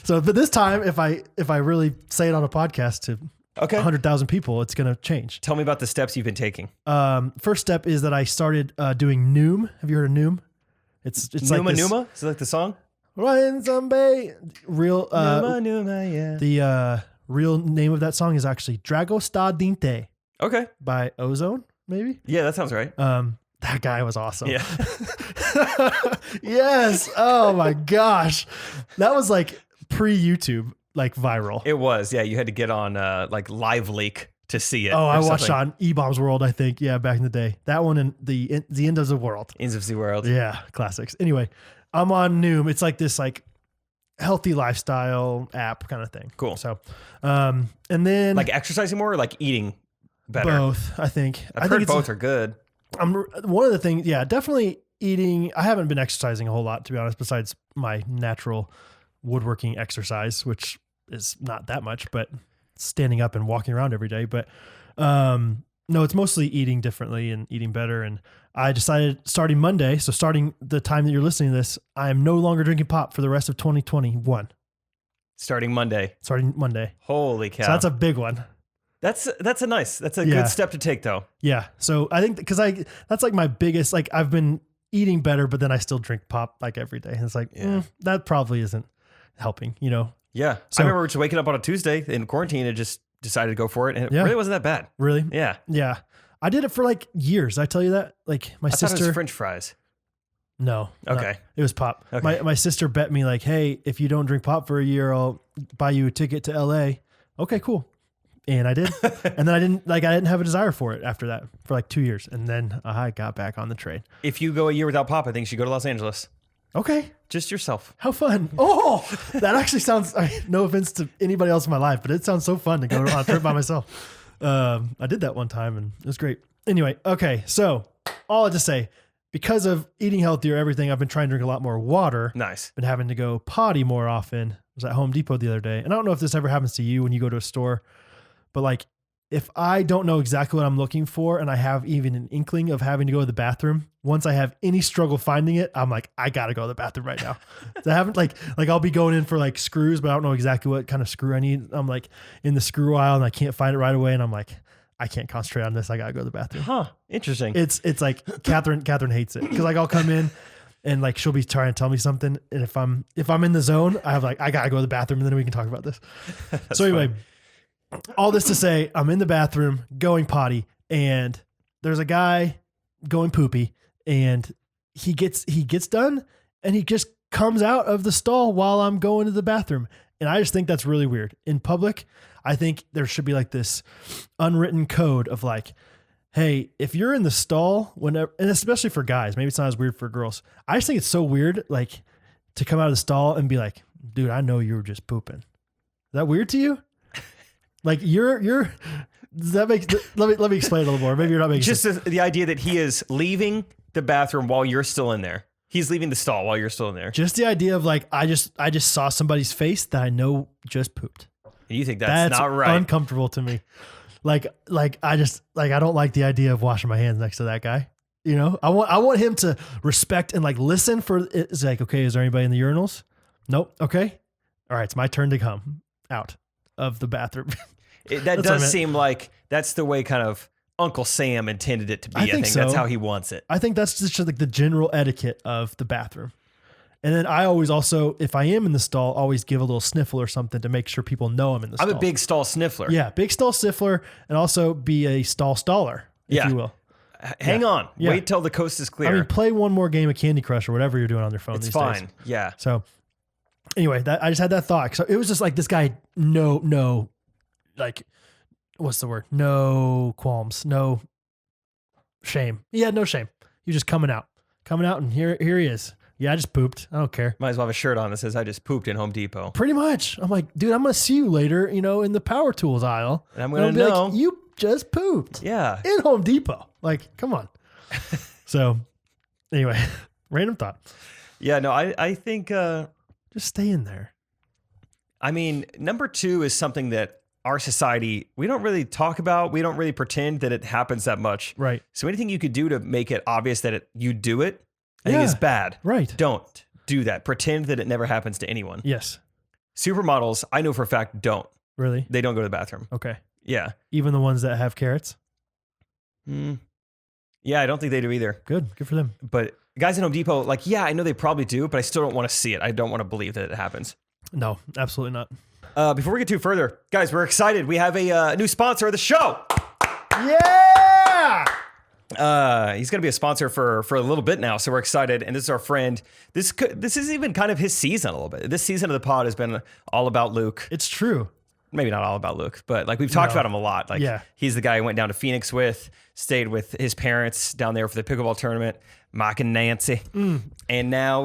but this time, if I really say it on a podcast to 100,000 people, it's going to change. Tell me about the steps you've been taking. First step is that I started doing Noom. Have you heard of Noom? It's Numa like this, Numa? Is it like the song? Ryan Zombie. Real Numa, yeah. The real name of that song is actually Drago Sta Dinte. Okay. By Ozone, maybe? Yeah, that sounds right. That guy was awesome. Yeah. Yes. Oh my gosh. That was like pre-YouTube, like viral. It was. Yeah, you had to get on like Live Leak to see it. Oh, I watched on E-Bombs World, I think. Yeah, back in the day. That one and the End of the World. Ends of the World. Yeah, classics. Anyway, I'm on Noom. It's like this like healthy lifestyle app kind of thing. Cool. So, and then like exercising more or like eating better? Both, I think. I've heard both are good. One of the things, yeah, definitely eating. I haven't been exercising a whole lot, to be honest, besides my natural woodworking exercise, which is not that much, but standing up and walking around every day. But no, it's mostly eating differently and eating better. And I decided starting Monday, so starting the time that you're listening to this, I am no longer drinking pop for the rest of 2021. Starting Monday. So Holy cow. that's a big one. That's a good step to take though. Yeah. So I think that's like my biggest, like I've been eating better, but then I still drink pop like every day. And it's like, that probably isn't helping, Yeah. So, I remember just waking up on a Tuesday in quarantine and just decided to go for it. And it really wasn't that bad. Really? Yeah. Yeah. I did it for like years. I tell you that, like my sister. Thought it was French fries. No. Okay. It was pop. Okay. My sister bet me like, hey, if you don't drink pop for a year, I'll buy you a ticket to LA. Okay, cool. And I did. And then I didn't have a desire for it after that for like 2 years. And then I got back on the train. If you go a year without pop, I think you should go to Los Angeles. Okay. Just yourself. How fun. Oh, that actually sounds, no offense to anybody else in my life, but it sounds so fun to go on a trip by myself. I did that one time and it was great. Anyway. Okay. So all I just say, because of eating healthier, everything, I've been trying to drink a lot more water. Nice. Been having to go potty more often. I was at Home Depot the other day. And I don't know if this ever happens to you when you go to a store, but like, if I don't know exactly what I'm looking for and I have even an inkling of having to go to the bathroom, once I have any struggle finding it, I'm like, I got to go to the bathroom right now. So I haven't like I'll be going in for like screws, but I don't know exactly what kind of screw I need. I'm like in the screw aisle and I can't find it right away. And I'm like, I can't concentrate on this. I gotta go to the bathroom. Huh. Interesting. It's like Catherine hates it because like I'll come in and like she'll be trying to tell me something, and if I'm in the zone, I gotta go to the bathroom, and then we can talk about this. So anyway, all this to say, I'm in the bathroom going potty, and there's a guy going poopy, and he gets done, and he just comes out of the stall while I'm going to the bathroom, and I just think that's really weird in public. I think there should be like this unwritten code of like, hey, if you're in the stall, whenever, and especially for guys, maybe it's not as weird for girls. I just think it's so weird, like to come out of the stall and be like, dude, I know you were just pooping. Is that weird to you? Like does that make, let me explain a little more. Maybe you're not making just sense. the idea that he is leaving the bathroom while you're still in there. He's leaving the stall while you're still in there. Just the idea of like, I just saw somebody's face that I know just pooped. You think that's not right? Uncomfortable to me. Like I don't like the idea of washing my hands next to that guy. You know, I want him to respect and like listen for it. It's like, okay, is there anybody in the urinals? Nope. Okay. All right. It's my turn to come out of the bathroom. That does seem like that's the way kind of Uncle Sam intended it to be. I think so. That's how he wants it. I think that's just like the general etiquette of the bathroom. And then I always also, if I am in the stall, always give a little sniffle or something to make sure people know I'm in the stall. I'm a big stall sniffler. Yeah, big stall sniffler, and also be a stall staller, if you will. Hang on. Yeah. Wait till the coast is clear. I mean, play one more game of Candy Crush or whatever you're doing on your phone these days. It's fine. Yeah. So anyway, I just had that thought. So it was just like this guy, no, like, what's the word? No qualms, no shame. He had no shame. He was just coming out, and here he is. Yeah, I just pooped. I don't care. Might as well have a shirt on that says I just pooped in Home Depot. Pretty much. I'm like, dude, I'm going to see you later, in the power tools aisle. And I'm going to know. Like, you just pooped. Yeah. In Home Depot. Like, come on. So anyway, random thought. Yeah, no, I think... just stay in there. I mean, number 2 is something that our society, we don't really talk about. We don't really pretend that it happens that much. Right. So anything you could do to make it obvious that you do it, I think it's bad. Right. Don't do that. Pretend that it never happens to anyone. Yes. Supermodels, I know for a fact, don't. Really? They don't go to the bathroom. Okay. Yeah. Even the ones that have carrots? Yeah, I don't think they do either. Good for them. But guys at Home Depot, like, yeah, I know they probably do, but I still don't want to see it. I don't want to believe that it happens. No, absolutely not. Before we get too further, guys, we're excited. We have a new sponsor of the show. Yeah! He's going to be a sponsor for a little bit now, so we're excited. And this is our friend. This is even kind of his season a little bit. This season of the pod has been all about Luke. It's true. Maybe not all about Luke, but like we've talked about him a lot. Like he's the guy who went down to Phoenix with, stayed with his parents down there for the pickleball tournament, Mike and Nancy, and now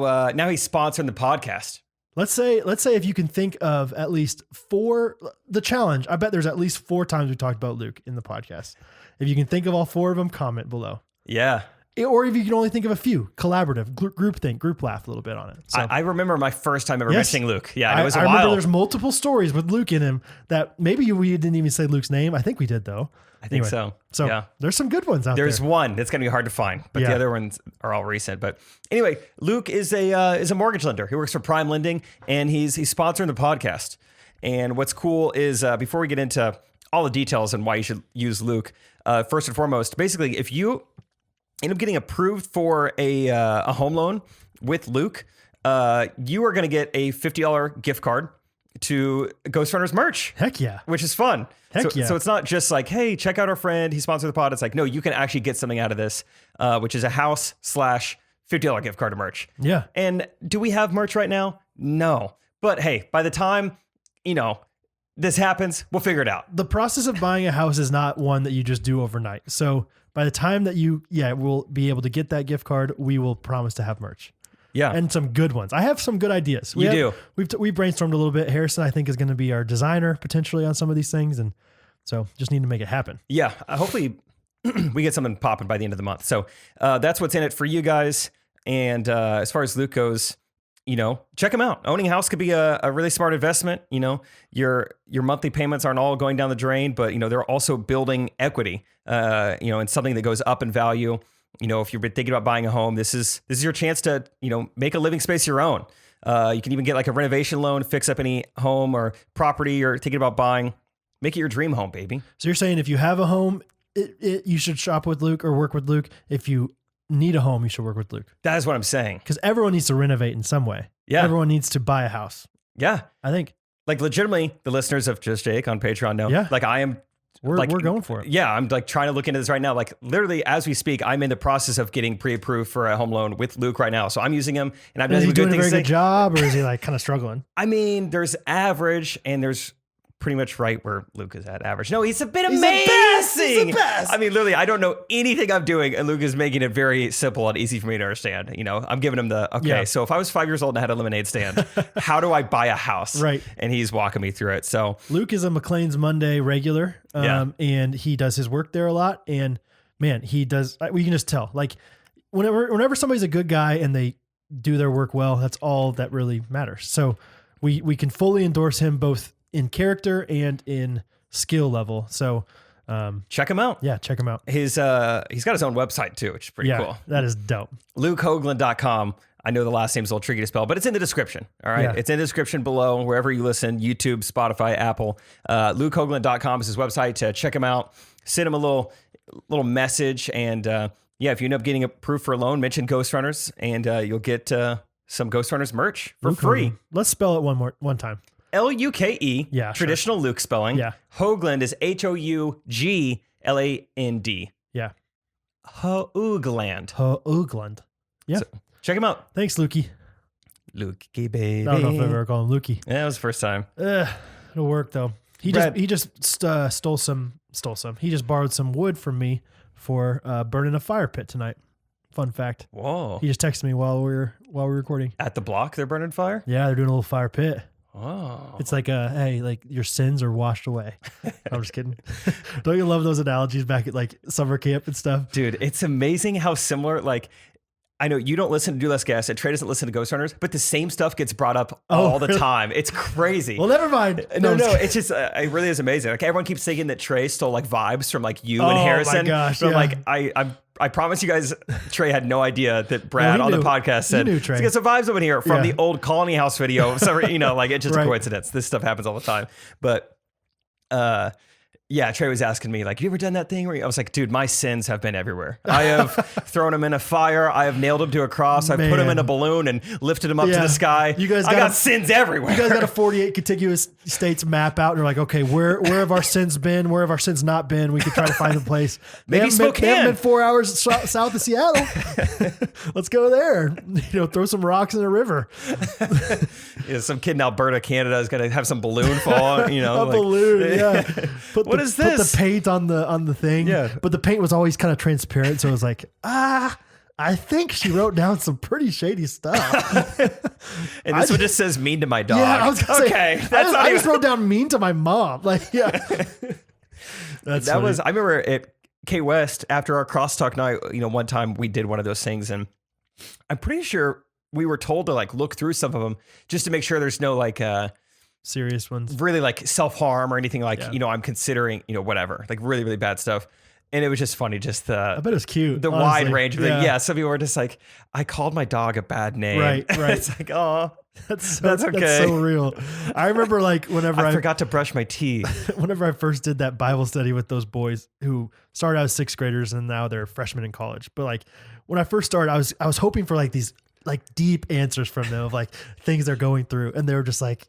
he's sponsoring the podcast. Let's say if you can think of at least 4, the challenge. I bet there's at least 4 times we talked about Luke in the podcast. If you can think of all 4 of them, comment below. Yeah. Or if you can only think of a few, collaborative, group laugh a little bit on it. So, I remember my first time ever mentioning Luke. Yeah, it was a while. I remember there's multiple stories with Luke in him that maybe we didn't even say Luke's name. I think we did though. I think so. So yeah. There's some good ones out there. There's one that's going to be hard to find, but the other ones are all recent. But anyway, Luke is a mortgage lender. He works for Prime Lending, and he's sponsoring the podcast. And what's cool is before we get into all the details and why you should use Luke, first and foremost, basically, if you end up getting approved for a home loan with Luke, you are going to get a $50 gift card to Ghostrunners merch. Heck yeah. Which is fun. Heck yeah. So it's not just like, hey, check out our friend, he sponsored the pod. It's like, no, you can actually get something out of this, which is a house/$50 gift card to merch. Yeah. And do we have merch right now? No. But hey, by the time, this happens, we'll figure it out. The process of buying a house is not one that you just do overnight. So by the time that we'll be able to get that gift card, we will promise to have merch. Yeah. And some good ones. I have some good ideas. We brainstormed a little bit. Harrison, I think, is going to be our designer potentially on some of these things. And so just need to make it happen. Yeah. Hopefully we get something popping by the end of the month. So that's what's in it for you guys. And as far as Luke goes, check him out. Owning a house could be a really smart investment. Your monthly payments aren't all going down the drain, but they're also building equity, and something that goes up in value. If you've been thinking about buying a home, this is your chance to, make a living space your own. You can even get like a renovation loan, fix up any home or property you're thinking about buying. Make it your dream home, baby. So you're saying if you have a home, you should shop with Luke or work with Luke. If you need a home, you should work with Luke. That is what I'm saying. Because everyone needs to renovate in some way. Yeah. Everyone needs to buy a house. Yeah. I think. Like legitimately, the listeners of Just Jake on Patreon know. Yeah. Like I am. We're going for it. Yeah, I'm like trying to look into this right now. Like literally as we speak, I'm in the process of getting pre-approved for a home loan with Luke right now. So I'm using him, and I've done Is he doing a very things. good job, or is he like kind of struggling? I mean, there's average, and there's pretty much right where Luke is at average. No, he's been amazing. He's the best. I mean, literally, I don't know anything I'm doing, and Luke is making it very simple and easy for me to understand. You know, I'm giving him the okay. Yeah. So if I was 5 years old and I had a lemonade stand, how do I buy a house? Right. And he's walking me through it. So Luke is a McLean's Monday regular, and he does his work there a lot. And man, he does. We can just tell. Like whenever somebody's a good guy and they do their work well, that's all that really matters. So we can fully endorse him both in character and in skill level. So check him out. Yeah, check him out. He's got his own website too, which is pretty cool. That is dope. LukeHoagland.com. I know the last name's a little tricky to spell, but it's in the description. All right. Yeah. It's in the description below, wherever you listen, YouTube, Spotify, Apple. LukeHoagland.com is his website. Check him out. Send him a little message. And if you end up getting approved for a loan, mention Ghostrunners, and you'll get some Ghostrunners merch for Luke free. Hoagland. Let's spell it one time. Luke. Yeah, traditional Luke spelling. Yeah. Hoagland is Hougland. Yeah. Hoagland. Hoagland. Yeah. So, check him out. Thanks, Lukey. Lukey, baby. I don't know if I've ever called him Lukey. Yeah, it was the first time. It'll work though. He just stole some. He just borrowed some wood from me for burning a fire pit tonight. Fun fact. Whoa. He just texted me while we were recording. At the block, they're burning fire? Yeah, they're doing a little fire pit. Oh. It's like hey, like your sins are washed away. I'm just kidding. Don't you love those analogies back at like summer camp and stuff? Dude, it's amazing how similar, like, I know you don't listen to Do Less Gas and Trey doesn't listen to Ghostrunners, but the same stuff gets brought up all the time. It's crazy. Well, never mind. No, it's just, it really is amazing. Like everyone keeps thinking that Trey stole like vibes from like you and Harrison. Oh my gosh, but yeah. like, I promise you guys, Trey had no idea that Brad on the podcast said, knew Trey. let's get some vibes over here from Yeah. the old Colony House video. So, you know, like it's just Right. a coincidence. This stuff happens all the time. But, yeah, Trey was asking me, like, you ever done that thing? I was like, dude, my sins have been everywhere. I have thrown him in a fire. I have nailed him to a cross. I've put him in a balloon and lifted him up to Yeah. the sky. You guys I got sins everywhere. You guys got a 48 contiguous states map out, and you're like, okay, where have our sins been? Where have our sins not been? We could try to find the place. Maybe they haven't Spokane. been 4 hours south of Seattle. Let's go there. Throw some rocks in the river. Yeah, some kid in Alberta, Canada is going to have some balloon fall, you know. A balloon, yeah. What is this? Put the paint on the thing. Yeah. But the paint was always kind of transparent, so it was like, I think she wrote down some pretty shady stuff. And this one just says mean to my dog. Yeah, I was gonna okay. say, That's I just wrote down mean to my mom. Like, yeah. That's that funny. was, I remember at K West after our crosstalk night, one time we did one of those things, and I'm pretty sure we were told to like look through some of them just to make sure there's no like, serious ones. really like self-harm or anything like, Yeah. I'm considering, whatever, like really, really bad stuff. And it was just funny, just I bet it was cute. the honestly. wide range of it. Yeah. Some people were just like, I called my dog a bad name. Right. It's like, oh, That's okay. That's so real. I remember like whenever I forgot to brush my teeth. whenever I first did that Bible study with those boys who started out as sixth graders and now they're freshmen in college. But like when I first started, I was hoping for like these like deep answers from them of like things they're going through. And they were just like,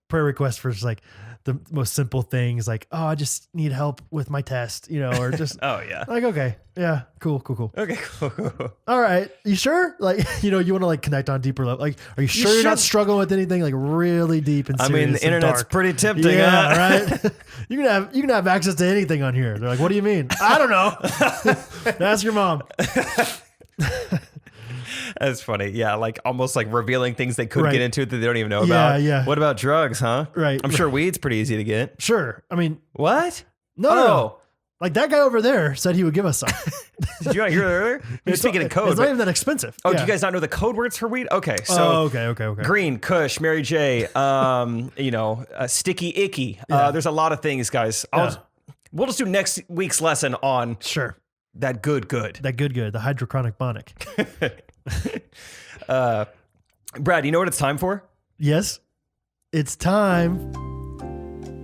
prayer requests for just like the most simple things like, oh, I just need help with my test, or just Oh yeah. like, okay. Yeah. Cool. Okay, cool. All right. You sure? Like, you want to like connect on deeper level. Like, are you sure you're should- not struggling with anything like really deep and I serious mean, the internet's dark? pretty tempting. Yeah, huh? right. You can have access to anything on here. They're like, what do you mean? I don't know. Ask your mom. That's funny. Yeah, like almost like revealing things they could Right. get into that they don't even know Yeah, about. yeah. What about drugs, huh? Right. I'm sure weed's pretty easy to get. Sure. I mean, What? no. Like that guy over there said he would give us some. Did you not hear that earlier? You're speaking in code. It's not but- even that expensive. Oh, Yeah. do you guys not know the code words for weed? Okay, so Oh, okay. green, Kush, Mary J, sticky, icky. Yeah. There's a lot of things, guys. We'll just do next week's lesson on Sure. that good. That good. The hydrochronic bonic. Brad, you know what it's time for? Yes. It's time.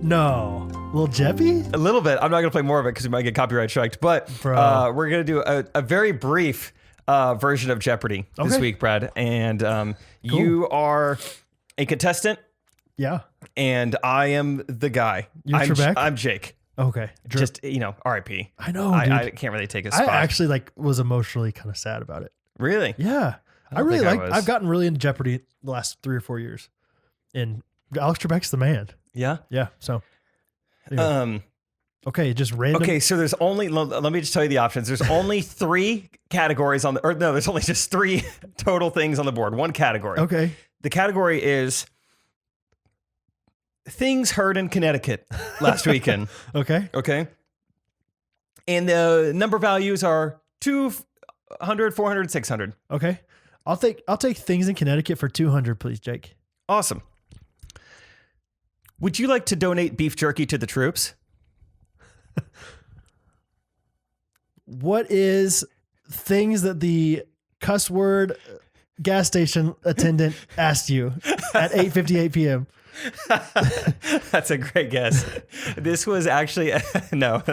No. Little Jeopardy? A little bit. I'm not going to play more of it because we might get copyright striked. But we're going to do a very brief version of Jeopardy this week, Brad. And you are a contestant. Yeah. And I am the guy. You're Trebek? I'm Jake. Okay. Just, R.I.P. I know, dude. I can't really take his spot. I actually was emotionally kind of sad about it. Really? Yeah. I've gotten really into Jeopardy the last 3 or 4 years. And Alex Trebek's the man. Yeah? Yeah. So. Anyway. Okay, just random. Okay, so there's only, let me just tell you the options. There's only 3 categories there's only just 3 total things on the board. 1 category. Okay. The category is things heard in Connecticut last weekend. Okay. Okay. And the number values are 200, 400, 600. Okay. I'll take things in Connecticut for 200, please, Jake. Awesome. Would you like to donate beef jerky to the troops? What is things that the cuss word gas station attendant asked you at 8:58 p.m.? That's a great guess. This was actually no,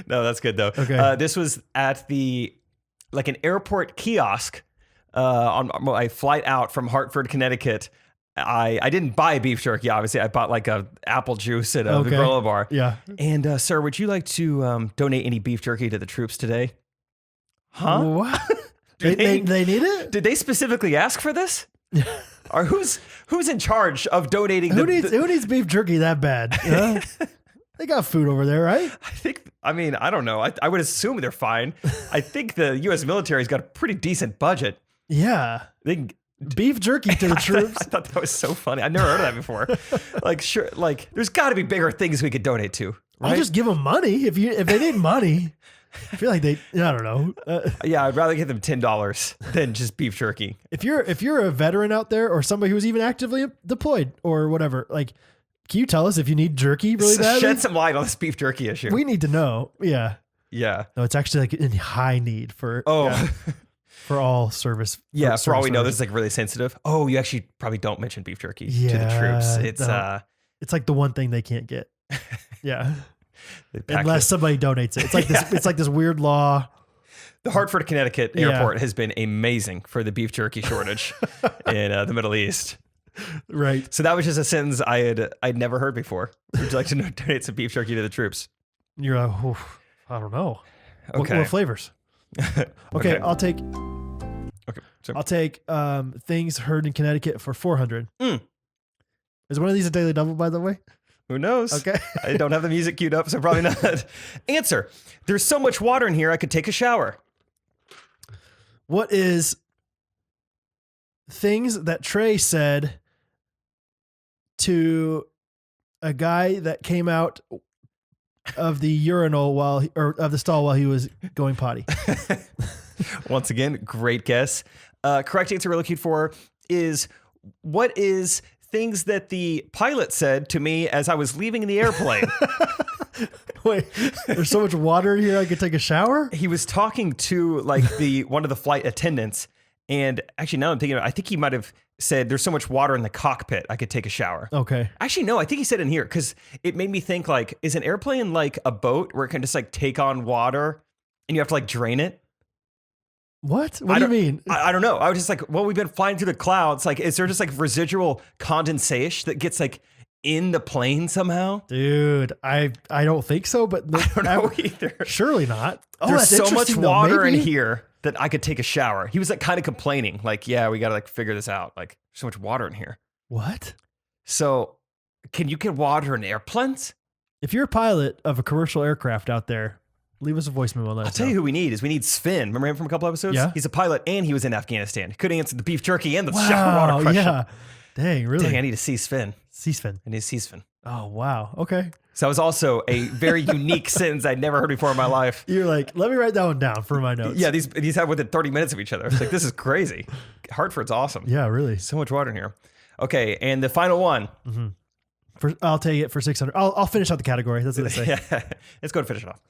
that's good though. Okay. This was at an airport kiosk on my flight out from Hartford, Connecticut. I didn't buy beef jerky, obviously. I bought like a apple juice at the granola bar. Yeah. And sir, would you like to donate any beef jerky to the troops today? Huh? What? they need it? Did they specifically ask for this? Or who's in charge of donating? Who needs beef jerky that bad? You know? They got food over there, right? I don't know. I would assume they're fine. I think the U.S. military's got a pretty decent budget. Yeah. Beef jerky to the troops. I thought that was so funny. I've never heard of that before. There's got to be bigger things we could donate to. Right? I'll just give them money if they need money. I feel like I don't know. Yeah, I'd rather give them $10 than just beef jerky. If you're a veteran out there or somebody who's even actively deployed or whatever, can you tell us if you need jerky really badly? Shed some light on this beef jerky issue. We need to know. Yeah. Yeah. No, it's actually in high need for for all service. Yeah, for all we know, this is really sensitive. Oh, you actually probably don't mention beef jerky to the troops. It's like the one thing they can't get. Yeah. Unless somebody donates it. It's like this. It's like this weird law. The Hartford, Connecticut airport has been amazing for the beef jerky shortage in the Middle East. Right. So that was just a sentence I'd never heard before. Would you like to donate some beef jerky to the troops? You're like, I don't know. Okay. What flavors? Okay, I'll take. Okay. So. I'll take things heard in Connecticut for 400. Is one of these a daily double, by the way? Who knows? Okay. I don't have the music queued up, so probably not. Answer. There's so much water in here, I could take a shower. What is things that Trey said to a guy that came out of the urinal or of the stall while he was going potty? Once again, great guess. Correct answer we're looking for is what is things that the pilot said to me as I was leaving the airplane. Wait, there's so much water in here I could take a shower? He was talking to one of the flight attendants, and actually now I'm thinking, I think he might have said there's so much water in the cockpit I could take a shower. Okay. Actually, no, I think he said in here because it made me think is an airplane like a boat where it can just take on water and you have to drain it? What? What do you mean? I don't know. I was just we've been flying through the clouds. Is there just residual condensation that gets in the plane somehow? Dude, I don't think so, but I don't know either. Surely not. There's so much water in here that I could take a shower. He was kind of complaining, yeah, we got to figure this out. So much water in here. What? So can you get water in airplanes? If you're a pilot of a commercial aircraft out there, leave us a voice memo. I'll tell you who we need is Sven. Remember him from a couple episodes? Yeah. He's a pilot and he was in Afghanistan. He could answer the beef jerky and the shower water question. Yeah. Dang, really? Dang, I need to see Sven. Sven. I need to see Sven. Oh, wow. Okay. So that was also a very unique sentence I'd never heard before in my life. You're let me write that one down for my notes. Yeah, these have within 30 minutes of each other. It's this is crazy. Hartford's awesome. Yeah, really. So much water in here. Okay, and the final one. Mm-hmm. I'll take it for 600. I'll finish out the category. That's what I say. Yeah. Let's go and finish it off.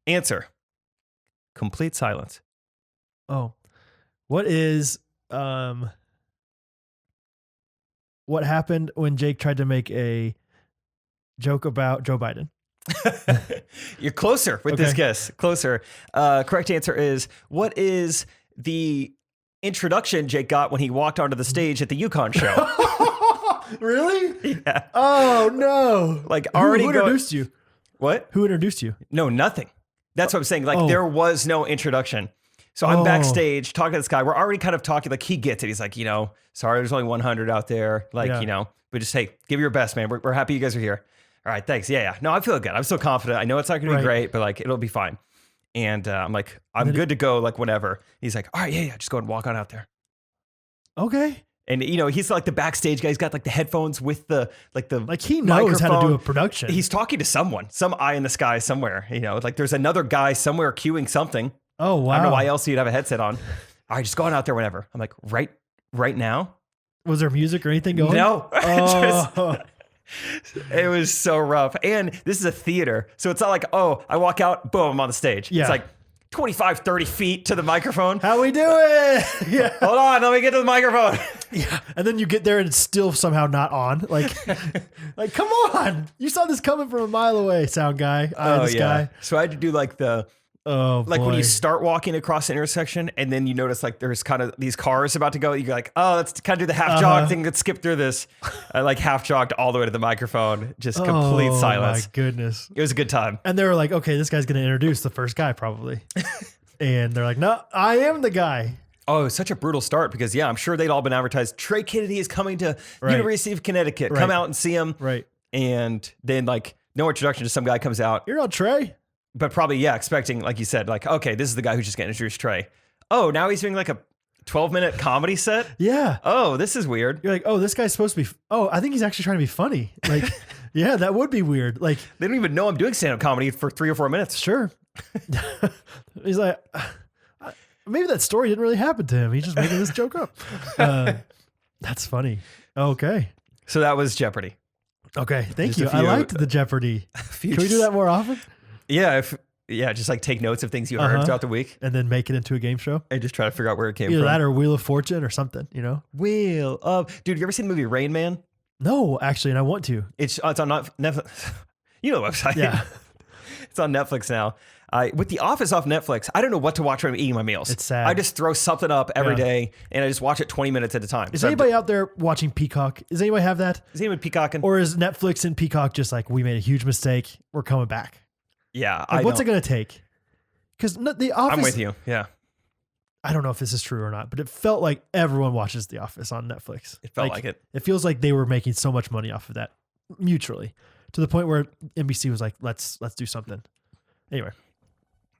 Answer. Complete silence. Oh. What is what happened when Jake tried to make a joke about Joe Biden. You're closer with this guess. Closer. Correct answer is, what is the introduction Jake got when he walked onto the stage at the Yukon show? Really? Yeah. Oh, no. Like Who already introduced you? What? Who introduced you? No, nothing. That's what I'm saying. Like there was no introduction. So I'm backstage talking to this guy. We're already kind of talking. Like he gets it. He's like, sorry, there's only 100 out there. Like, but just, hey, give your best, man. We're happy you guys are here. All right, thanks. Yeah. No, I feel good. I'm so confident. I know it's not going to be great, but like it'll be fine. And I'm like, I'm good to go. Like whenever. He's like, all right, yeah. Just go and walk on out there. Okay. And he's like the backstage guy. He's got like the headphones with the he knows how to do a production. He's talking to someone, some eye in the sky somewhere. Like there's another guy somewhere queuing something. Oh wow! I don't know why else you'd have a headset on. All right, just go on out there whenever. I'm like, right now. Was there music or anything going? No. It was so rough. And this is a theater, so it's not like, I walk out, boom, I'm on the stage. Yeah. It's like 25, 30 feet to the microphone. How we doing? Yeah. Hold on, let me get to the microphone. Yeah. And then you get there and it's still somehow not on. Like come on. You saw this coming from a mile away, sound guy. Guy. So I had to do like when you start walking across the intersection and then you notice like there's kind of these cars about to go, you're like, let's kind of do the half jog thing. Let's skip through this. I like half jogged all the way to the microphone. Just complete silence. Oh my goodness. It was a good time. And they were like, okay, this guy's going to introduce the first guy probably. And they're like, no, I am the guy. Oh, it was such a brutal start because I'm sure they'd all been advertised. Trey Kennedy is coming to University of Connecticut. Come out and see him. Right. And then like no introduction, just some guy comes out. You're not Trey. But probably, expecting, like you said, like, okay, this is the guy who just got introduced Trey. Oh, now he's doing like a 12-minute comedy set? Yeah. Oh, this is weird. You're like, this guy's supposed to be, I think he's actually trying to be funny. Like, yeah, that would be weird. Like, they don't even know I'm doing stand-up comedy for 3 or 4 minutes. Sure. He's like, maybe that story didn't really happen to him. He's just making this joke up. That's funny. Okay. So that was Jeopardy. Okay. Thank you. I liked the Jeopardy. Can we do that more often? Yeah, just like take notes of things you heard throughout the week. And then make it into a game show. And just try to figure out where it came Either from. that or Wheel of Fortune or something, Wheel of... Dude, you ever seen the movie Rain Man? No, actually, and I want to. It's on Netflix. You know the website. Yeah. It's on Netflix now. With The Office off Netflix, I don't know what to watch when I'm eating my meals. It's sad. I just throw something up every day, and I just watch it 20 minutes at a time. Is anybody out there watching Peacock? Does anybody have that? Is anyone peacocking? Or is Netflix and Peacock just like, we made a huge mistake, we're coming back? Yeah. What's it going to take? Because The Office... I'm with you, yeah. I don't know if this is true or not, but it felt like everyone watches The Office on Netflix. It felt like it. It feels like they were making so much money off of that mutually, to the point where NBC was like, let's do something. Anyway.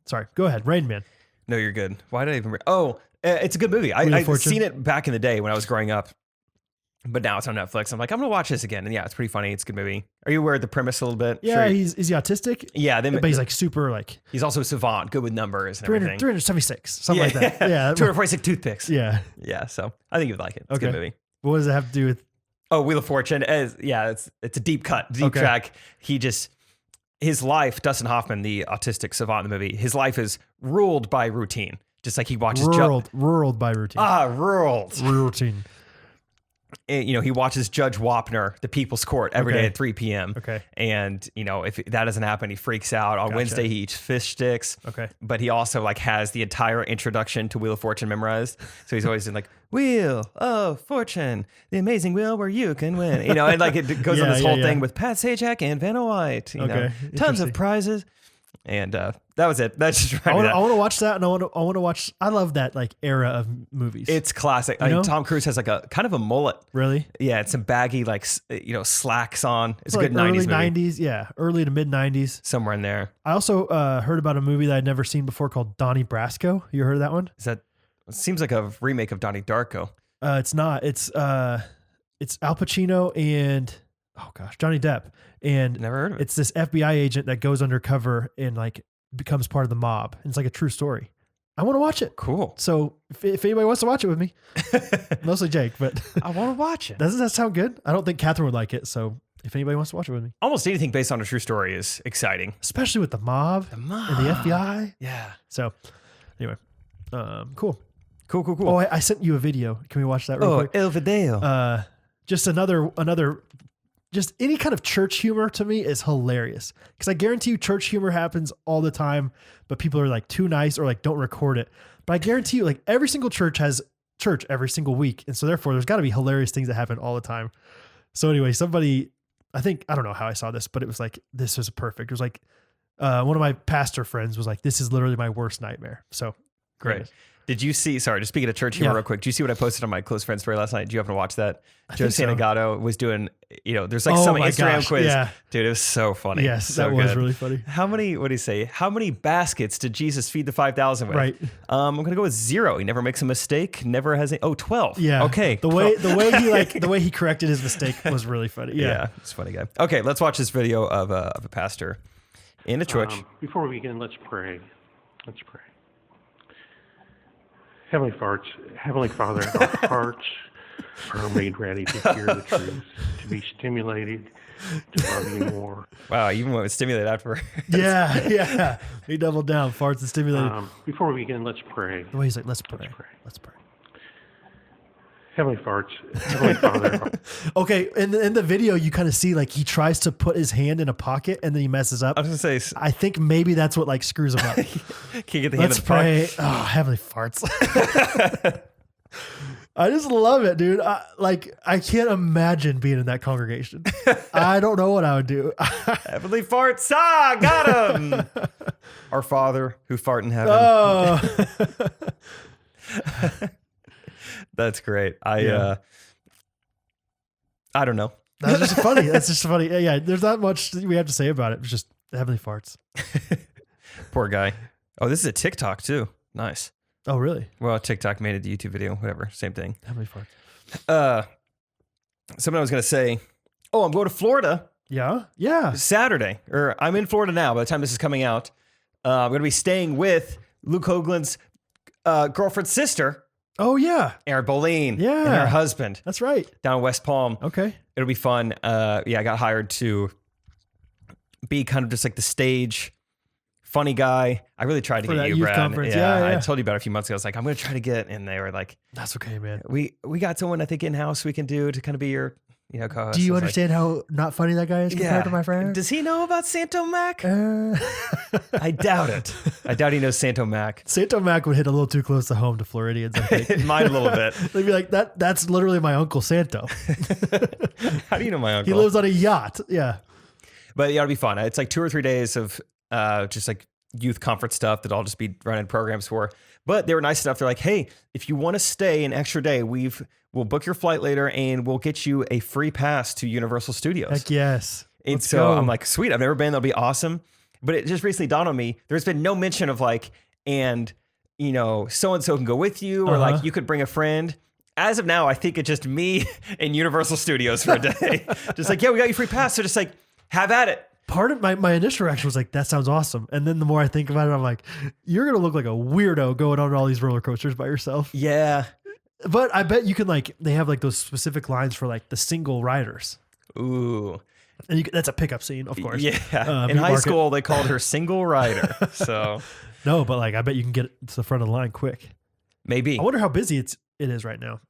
Sorry, go ahead. Rain Man. No, you're good. Why did I even... it's a good movie. I've seen it back in the day when I was growing up, but now it's on Netflix. I'm like, I'm going to watch this again. And it's pretty funny. It's a good movie. Are you aware of the premise a little bit? Yeah, is he autistic? Yeah. But he's like super like... He's also a savant, good with numbers and everything. 376, something like that. Yeah. 246 toothpicks. Yeah. Yeah, so I think you'd like it. It's a good movie. What does it have to do with... Oh, Wheel of Fortune. It's a deep cut, deep track. His life, Dustin Hoffman, the autistic savant in the movie, his life is ruled by routine. Just like he watches... Ruled by routine. Ruled. Routine. And, he watches Judge Wapner, the People's Court, every day at 3 p.m. Okay. And, if that doesn't happen, he freaks out. On Wednesday, he eats fish sticks. Okay. But he also has the entire introduction to Wheel of Fortune memorized. So he's always in Wheel of Fortune, the amazing wheel where you can win. And it goes on this whole thing with Pat Sajak and Vanna White. Tons of prizes. And that was it. That's just I want to watch that, and I want to watch. I love that era of movies. It's classic. Tom Cruise has a kind of a mullet. Really? Yeah, it's some baggy slacks on. It's a good 90s movie. 90s, yeah, early to mid 90s, somewhere in there. I also heard about a movie that I'd never seen before called Donnie Brasco. You heard of that one? It seems like a remake of Donnie Darko. It's not. It's Al Pacino and Johnny Depp. And never heard of it. It's this FBI agent that goes undercover and becomes part of the mob. And it's like a true story. I want to watch it. Cool. So if anybody wants to watch it with me, mostly Jake, but I want to watch it. Doesn't that sound good? I don't think Catherine would like it. So if anybody wants to watch it with me, almost anything based on a true story is exciting, especially with the mob and the FBI. Yeah. So anyway, cool. Cool. Oh, I sent you a video. Can we watch that real quick? El video. Just another just any kind of church humor to me is hilarious. Because I guarantee you church humor happens all the time, but people are like too nice or like don't record it. But I guarantee you like every single church has church every single week. And so therefore there's got to be hilarious things that happen all the time. So anyway, I don't know how I saw this, but it was like, this was perfect. It was like, one of my pastor friends was like, this is literally my worst nightmare. So great. Did you see, sorry, just speaking of church humor real quick, did you see what I posted on my close friend story last night? Did you happen to watch that? Joe Santagato was doing, there's like some Instagram quiz. Yeah. Dude, it was so funny. Yes, so that was really funny. What did he say? How many baskets did Jesus feed the 5,000 with? Right. I'm going to go with 0. He never makes a mistake. Never has 12. Yeah. Okay. The way he corrected his mistake was really funny. Yeah. He's a funny guy. Okay. Let's watch this video of a pastor in a church. Before we begin, let's pray. Let's pray. Heavenly Father, our hearts are made ready to hear the truth, to be stimulated, to love you more. Wow, even went with stimulate after. Yeah. He doubled down, farts and stimulated. Before we begin, let's pray. The way he's like, let's pray. Let's pray. Heavenly Father. Okay, in the video, you kind of see like he tries to put his hand in a pocket and then he messes up. I was gonna say, I think maybe that's what like screws him up. Can't get the hand Let's in the pray. pocket. Oh, heavenly farts. I just love it, dude. I can't imagine being in that congregation. I don't know what I would do. Heavenly farts. Got him. Our Father who fart in heaven. Oh. That's great. I don't know. That's just funny. That's just funny. Yeah, there's not much we have to say about it. It's just heavenly farts. Poor guy. Oh, this is a TikTok too. Nice. Oh, really? Well, TikTok made it a YouTube video. Whatever. Same thing. Heavenly farts. Something I was going to say. Oh, I'm going to Florida. Yeah. Saturday. Or I'm in Florida now by the time this is coming out. I'm going to be staying with Luke Hoagland's girlfriend's sister. Oh, yeah. Erin Boleen. Yeah. And her husband. That's right. Down in West Palm. Okay. It'll be fun. I got hired to be kind of just like the stage funny guy. I really tried to For get that you, youth Brad. conference. Yeah, Yeah. I told you about it a few months ago. I was like, I'm going to try to get, and they were like, That's okay, man. we got someone I think in-house we can do to kind of be your, co-host. Do you I was understand how not funny that guy is compared to my friend? Does he know about Santo Mac? I doubt it. I doubt he knows Santo Mac. Santo Mac would hit a little too close to home to Floridians, I think. Mine a little bit. They'd be like, that's literally my Uncle Santo. How do you know my uncle? He lives on a yacht. Yeah. But yeah, it'll be fun. It's like 2 or 3 days of just like youth conference stuff that I'll just be running programs for. But they were nice enough. They're like, hey, if you want to stay an extra day, we'll book your flight later and we'll get you a free pass to Universal Studios. Heck yes. And Let's so go. I'm like, sweet, I've never been. That'll be awesome. But it just recently dawned on me, there's been no mention of like, and so-and-so can go with you, or like you could bring a friend. As of now, I think it's just me and Universal Studios for a day. Just like, yeah, we got you free pass. So just like, have at it. Part of my initial reaction was like, that sounds awesome. And then the more I think about it, I'm like, you're going to look like a weirdo going on all these roller coasters by yourself. Yeah. But I bet you can they have like those specific lines for like the single riders. Ooh. And that's a pickup scene, of course. Yeah. In high school, they called her single rider. So no, but I bet you can get to the front of the line quick. Maybe. I wonder how busy it is right now.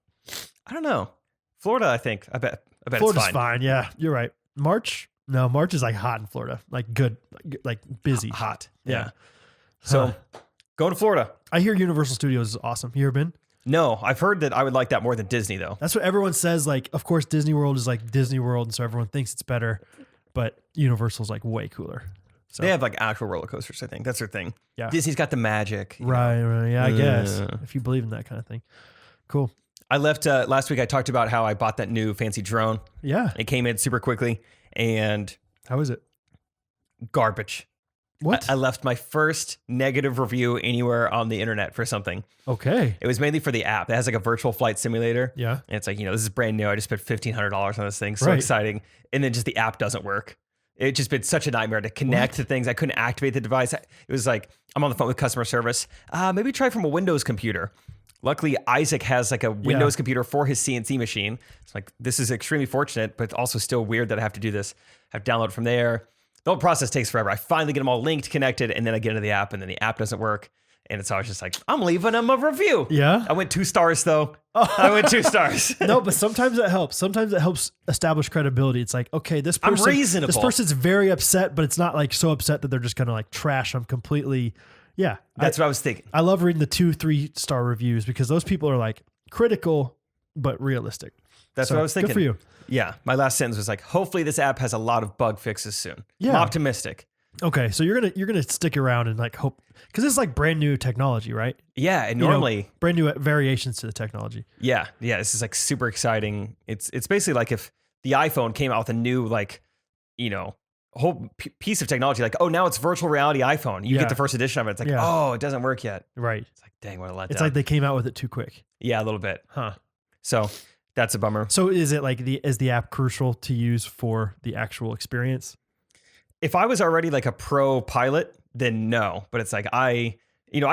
I don't know. Florida, I think. I bet Florida's it's fine. Yeah, you're right. March is like hot in Florida. Like good, like busy. Hot. Yeah. So going to Florida. I hear Universal Studios is awesome. You ever been? No, I've heard that I would like that more than Disney though. That's what everyone says. Like, of course, Disney World is like Disney World, and so everyone thinks it's better. But Universal's like way cooler. So They have like actual roller coasters, I think. That's their thing. Yeah. Disney's got the magic. Right. Yeah, I guess. If you believe in that kind of thing. Cool. I left last week. I talked about how I bought that new fancy drone. Yeah. It came in super quickly and How is it? garbage. What? I left my first negative review anywhere on the internet for something. Okay. It was mainly for the app. It has like a virtual flight simulator. Yeah. And it's like, this is brand new. I just spent $1,500 on this thing. So Right. exciting. And then just the app doesn't work. It just been such a nightmare to connect to things. I couldn't activate the device. It was like, I'm on the phone with customer service. Maybe try from a Windows computer. Luckily, Isaac has like a Windows computer for his CNC machine. It's like, this is extremely fortunate, but also still weird that I have to do this. I have to download it from there. The whole process takes forever. I finally get them all linked, connected, and then I get into the app, and then the app doesn't work. And it's always just like, I'm leaving them a review. Yeah. I went 2 stars though. I went 2 stars. No, but sometimes it helps. Sometimes it helps establish credibility. It's like, okay, this I'm person, reasonable. this person's very upset, but it's not like so upset that they're just gonna like trash them completely. Yeah, That's what I was thinking. I love reading the 2-3 star reviews because those people are like critical but realistic. That's So, what I was thinking. Good for you. Yeah. My last sentence was like, hopefully this app has a lot of bug fixes soon. Yeah. I'm optimistic. Okay, so you're gonna stick around and like hope because it's like brand new technology, right? Yeah. And You know, normally, brand new variations to the technology. yeah. This is like super exciting. It's basically like if the iPhone came out with a new, like, whole piece of technology, like, oh, now it's virtual reality iPhone. You Yeah. get the first edition of it. It's like, Yeah. oh, it doesn't work yet. Right. It's like, dang, what a letdown. It's like they came out with it too quick. Yeah, a little bit. Huh. So that's a bummer. So is it like is the app crucial to use for the actual experience? If I was already like a pro pilot, then no. But it's like I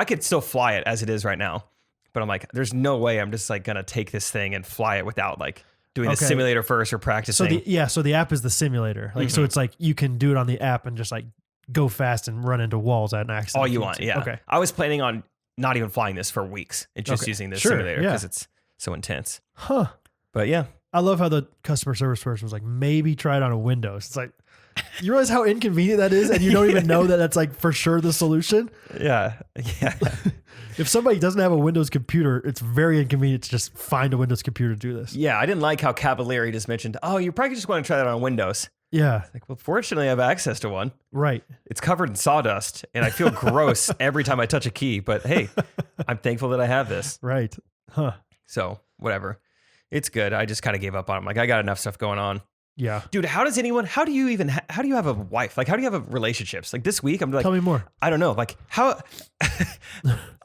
could still fly it as it is right now. But I'm like, there's no way I'm just like gonna take this thing and fly it without like doing the Okay. simulator first or practicing. So the app is the simulator. Like so it's like you can do it on the app and just like go fast and run into walls at an accident. all if you need want. to. Yeah. Okay. I was planning on not even flying this for weeks and just Okay. using this Sure, simulator yeah. because it's so intense. Huh. But yeah. I love how the customer service person was like, maybe try it on a Windows. It's like, you realize how inconvenient that is, and you don't even know that that's like for sure the solution. Yeah. Yeah. If somebody doesn't have a Windows computer, it's very inconvenient to just find a Windows computer to do this. Yeah. I didn't like how Cavalieri just mentioned, oh, you probably just want to try that on Windows. Yeah. Like, well, fortunately, I have access to one. Right. It's covered in sawdust, and I feel gross every time I touch a key. But hey, I'm thankful that I have this. Right. Huh. So whatever. It's good. I just kind of gave up on it. I'm like, I got enough stuff going on. Yeah. Dude, how do you have a wife? Like, how do you have relationships? Like this week, I'm like, Tell me more. I don't know. Like how,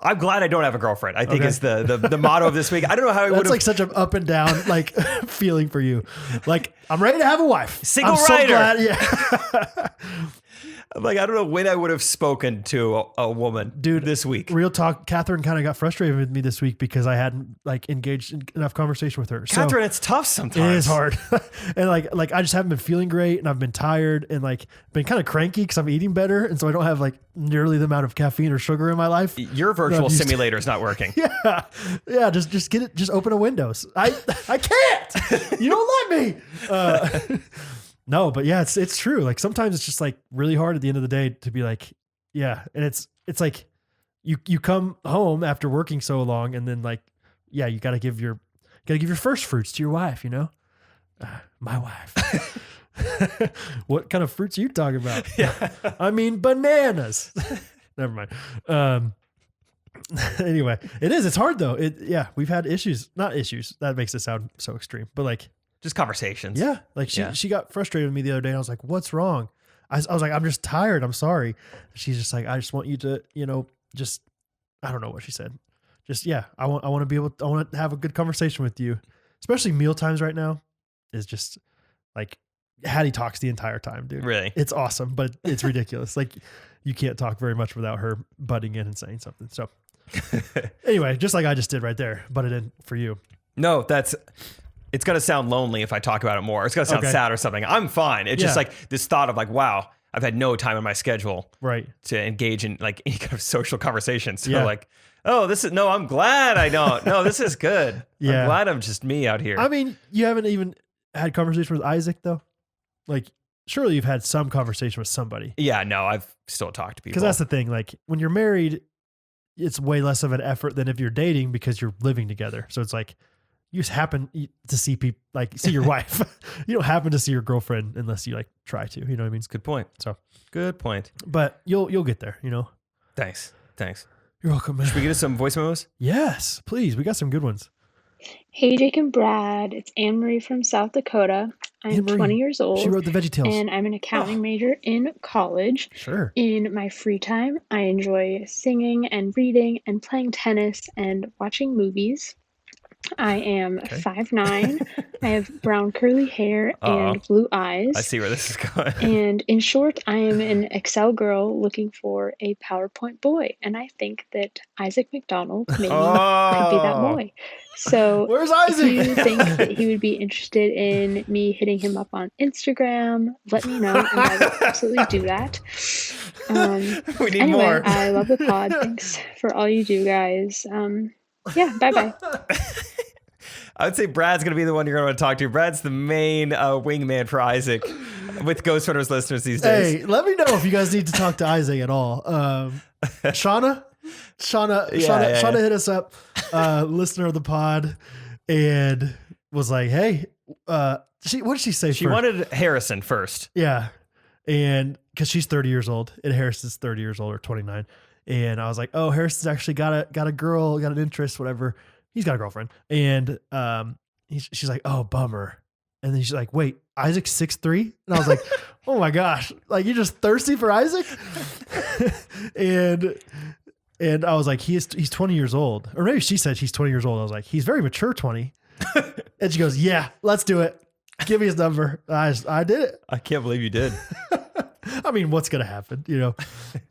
I'm glad I don't have a girlfriend. I think Okay. is the motto of this week. I don't know how I would That's have. like such an up and down like feeling for you. Like I'm ready to have a wife. Single I'm so rider. glad- Yeah. I'm like, I don't know when I would have spoken to a woman, Dude, this week. Real talk. Catherine kind of got frustrated with me this week because I hadn't like engaged in enough conversation with her. Catherine, it's tough So sometimes. it is hard. And like I just haven't been feeling great and I've been tired and like been kind of cranky because I'm eating better. And so I don't have like nearly the amount of caffeine or sugar in my life. Your virtual used to- simulator is not working. Yeah. Yeah. Just get it. Just open a Windows. I can't. You don't let me. No, but yeah, it's true. Like sometimes it's just like really hard at the end of the day to be like, yeah. And it's like you come home after working so long and then like, yeah, you got to give your first fruits to your wife, my wife. What kind of fruits are you talking about? Yeah. I mean, bananas. Never mind. Anyway, it's hard though. We've had issues, not issues. That makes it sound so extreme, but like, Just conversations. yeah, like she got frustrated with me the other day. And I was like, "What's wrong?" I was like, "I'm just tired. I'm sorry." She's just like, "I just want you to, just I don't know what she said. Just I want to have a good conversation with you, especially meal times right now. Is just like Hattie talks the entire time, dude. Really? It's awesome, but it's ridiculous. Like you can't talk very much without her butting in and saying something. So anyway, just like I just did right there, butted in for you. No, it's going to sound lonely if I talk about it more. It's going to sound Okay. sad or something. I'm fine. It's just Yeah. like this thought of like, wow, I've had no time in my schedule Right. to engage in like any kind of social conversation. So Yeah. like, I'm glad I don't. No, this is good. Yeah. I'm glad I'm just me out here. I mean, you haven't even had conversation with Isaac though. Like, surely you've had some conversation with somebody. Yeah, no, I've still talked to people. Because that's the thing. Like, when you're married, it's way less of an effort than if you're dating because you're living together. So it's like you just happen to see people, like see your wife. You don't happen to see your girlfriend unless you like try to. You know what I mean? Good point. So, Good point. but you'll get there. Thanks. You're welcome, man. Should we get us some voice memos? Yes, please. We got some good ones. Hey, Jake and Brad. It's Anne Marie from South Dakota. I'm Anne Marie, 20 years old. She wrote the VeggieTales. And I'm an accounting major in college. Sure. In my free time, I enjoy singing and reading and playing tennis and watching movies. I am 5'9". I have brown curly hair Uh-oh. and blue eyes. I see where this is going. And in short, I am an Excel girl looking for a PowerPoint boy. And I think that Isaac McDonald maybe could be that Oh. boy. So Where's if you Isaac? think that he would be interested in me hitting him up on Instagram, let me know, and I will absolutely do that. We need Anyway, more. I love the pod. Thanks for all you do, guys. Yeah, bye-bye. I would say Brad's going to be the one you're going to want to talk to. Brad's the main wingman for Isaac with Ghostrunners listeners these days. Hey, let me know if you guys need to talk to Isaac at all. Shauna hit us up, listener of the pod, and was like, "Hey, what did she say? She first? wanted Harrison first. Yeah, and because she's 30 years old, and Harrison's 30 years old or 29, and I was like, oh, Harrison's actually got a girl, got an interest, whatever. He's got a girlfriend, and she's like, oh, bummer. And then she's like, wait, Isaac's 6'3"? And I was like, oh my gosh, like you're just thirsty for Isaac? and I was like, he's 20 years old. Or maybe she said he's 20 years old. I was like, he's very mature 20. And she goes, yeah, let's do it. Give me his number. I did it. I can't believe you did. I mean, what's going to happen, you know?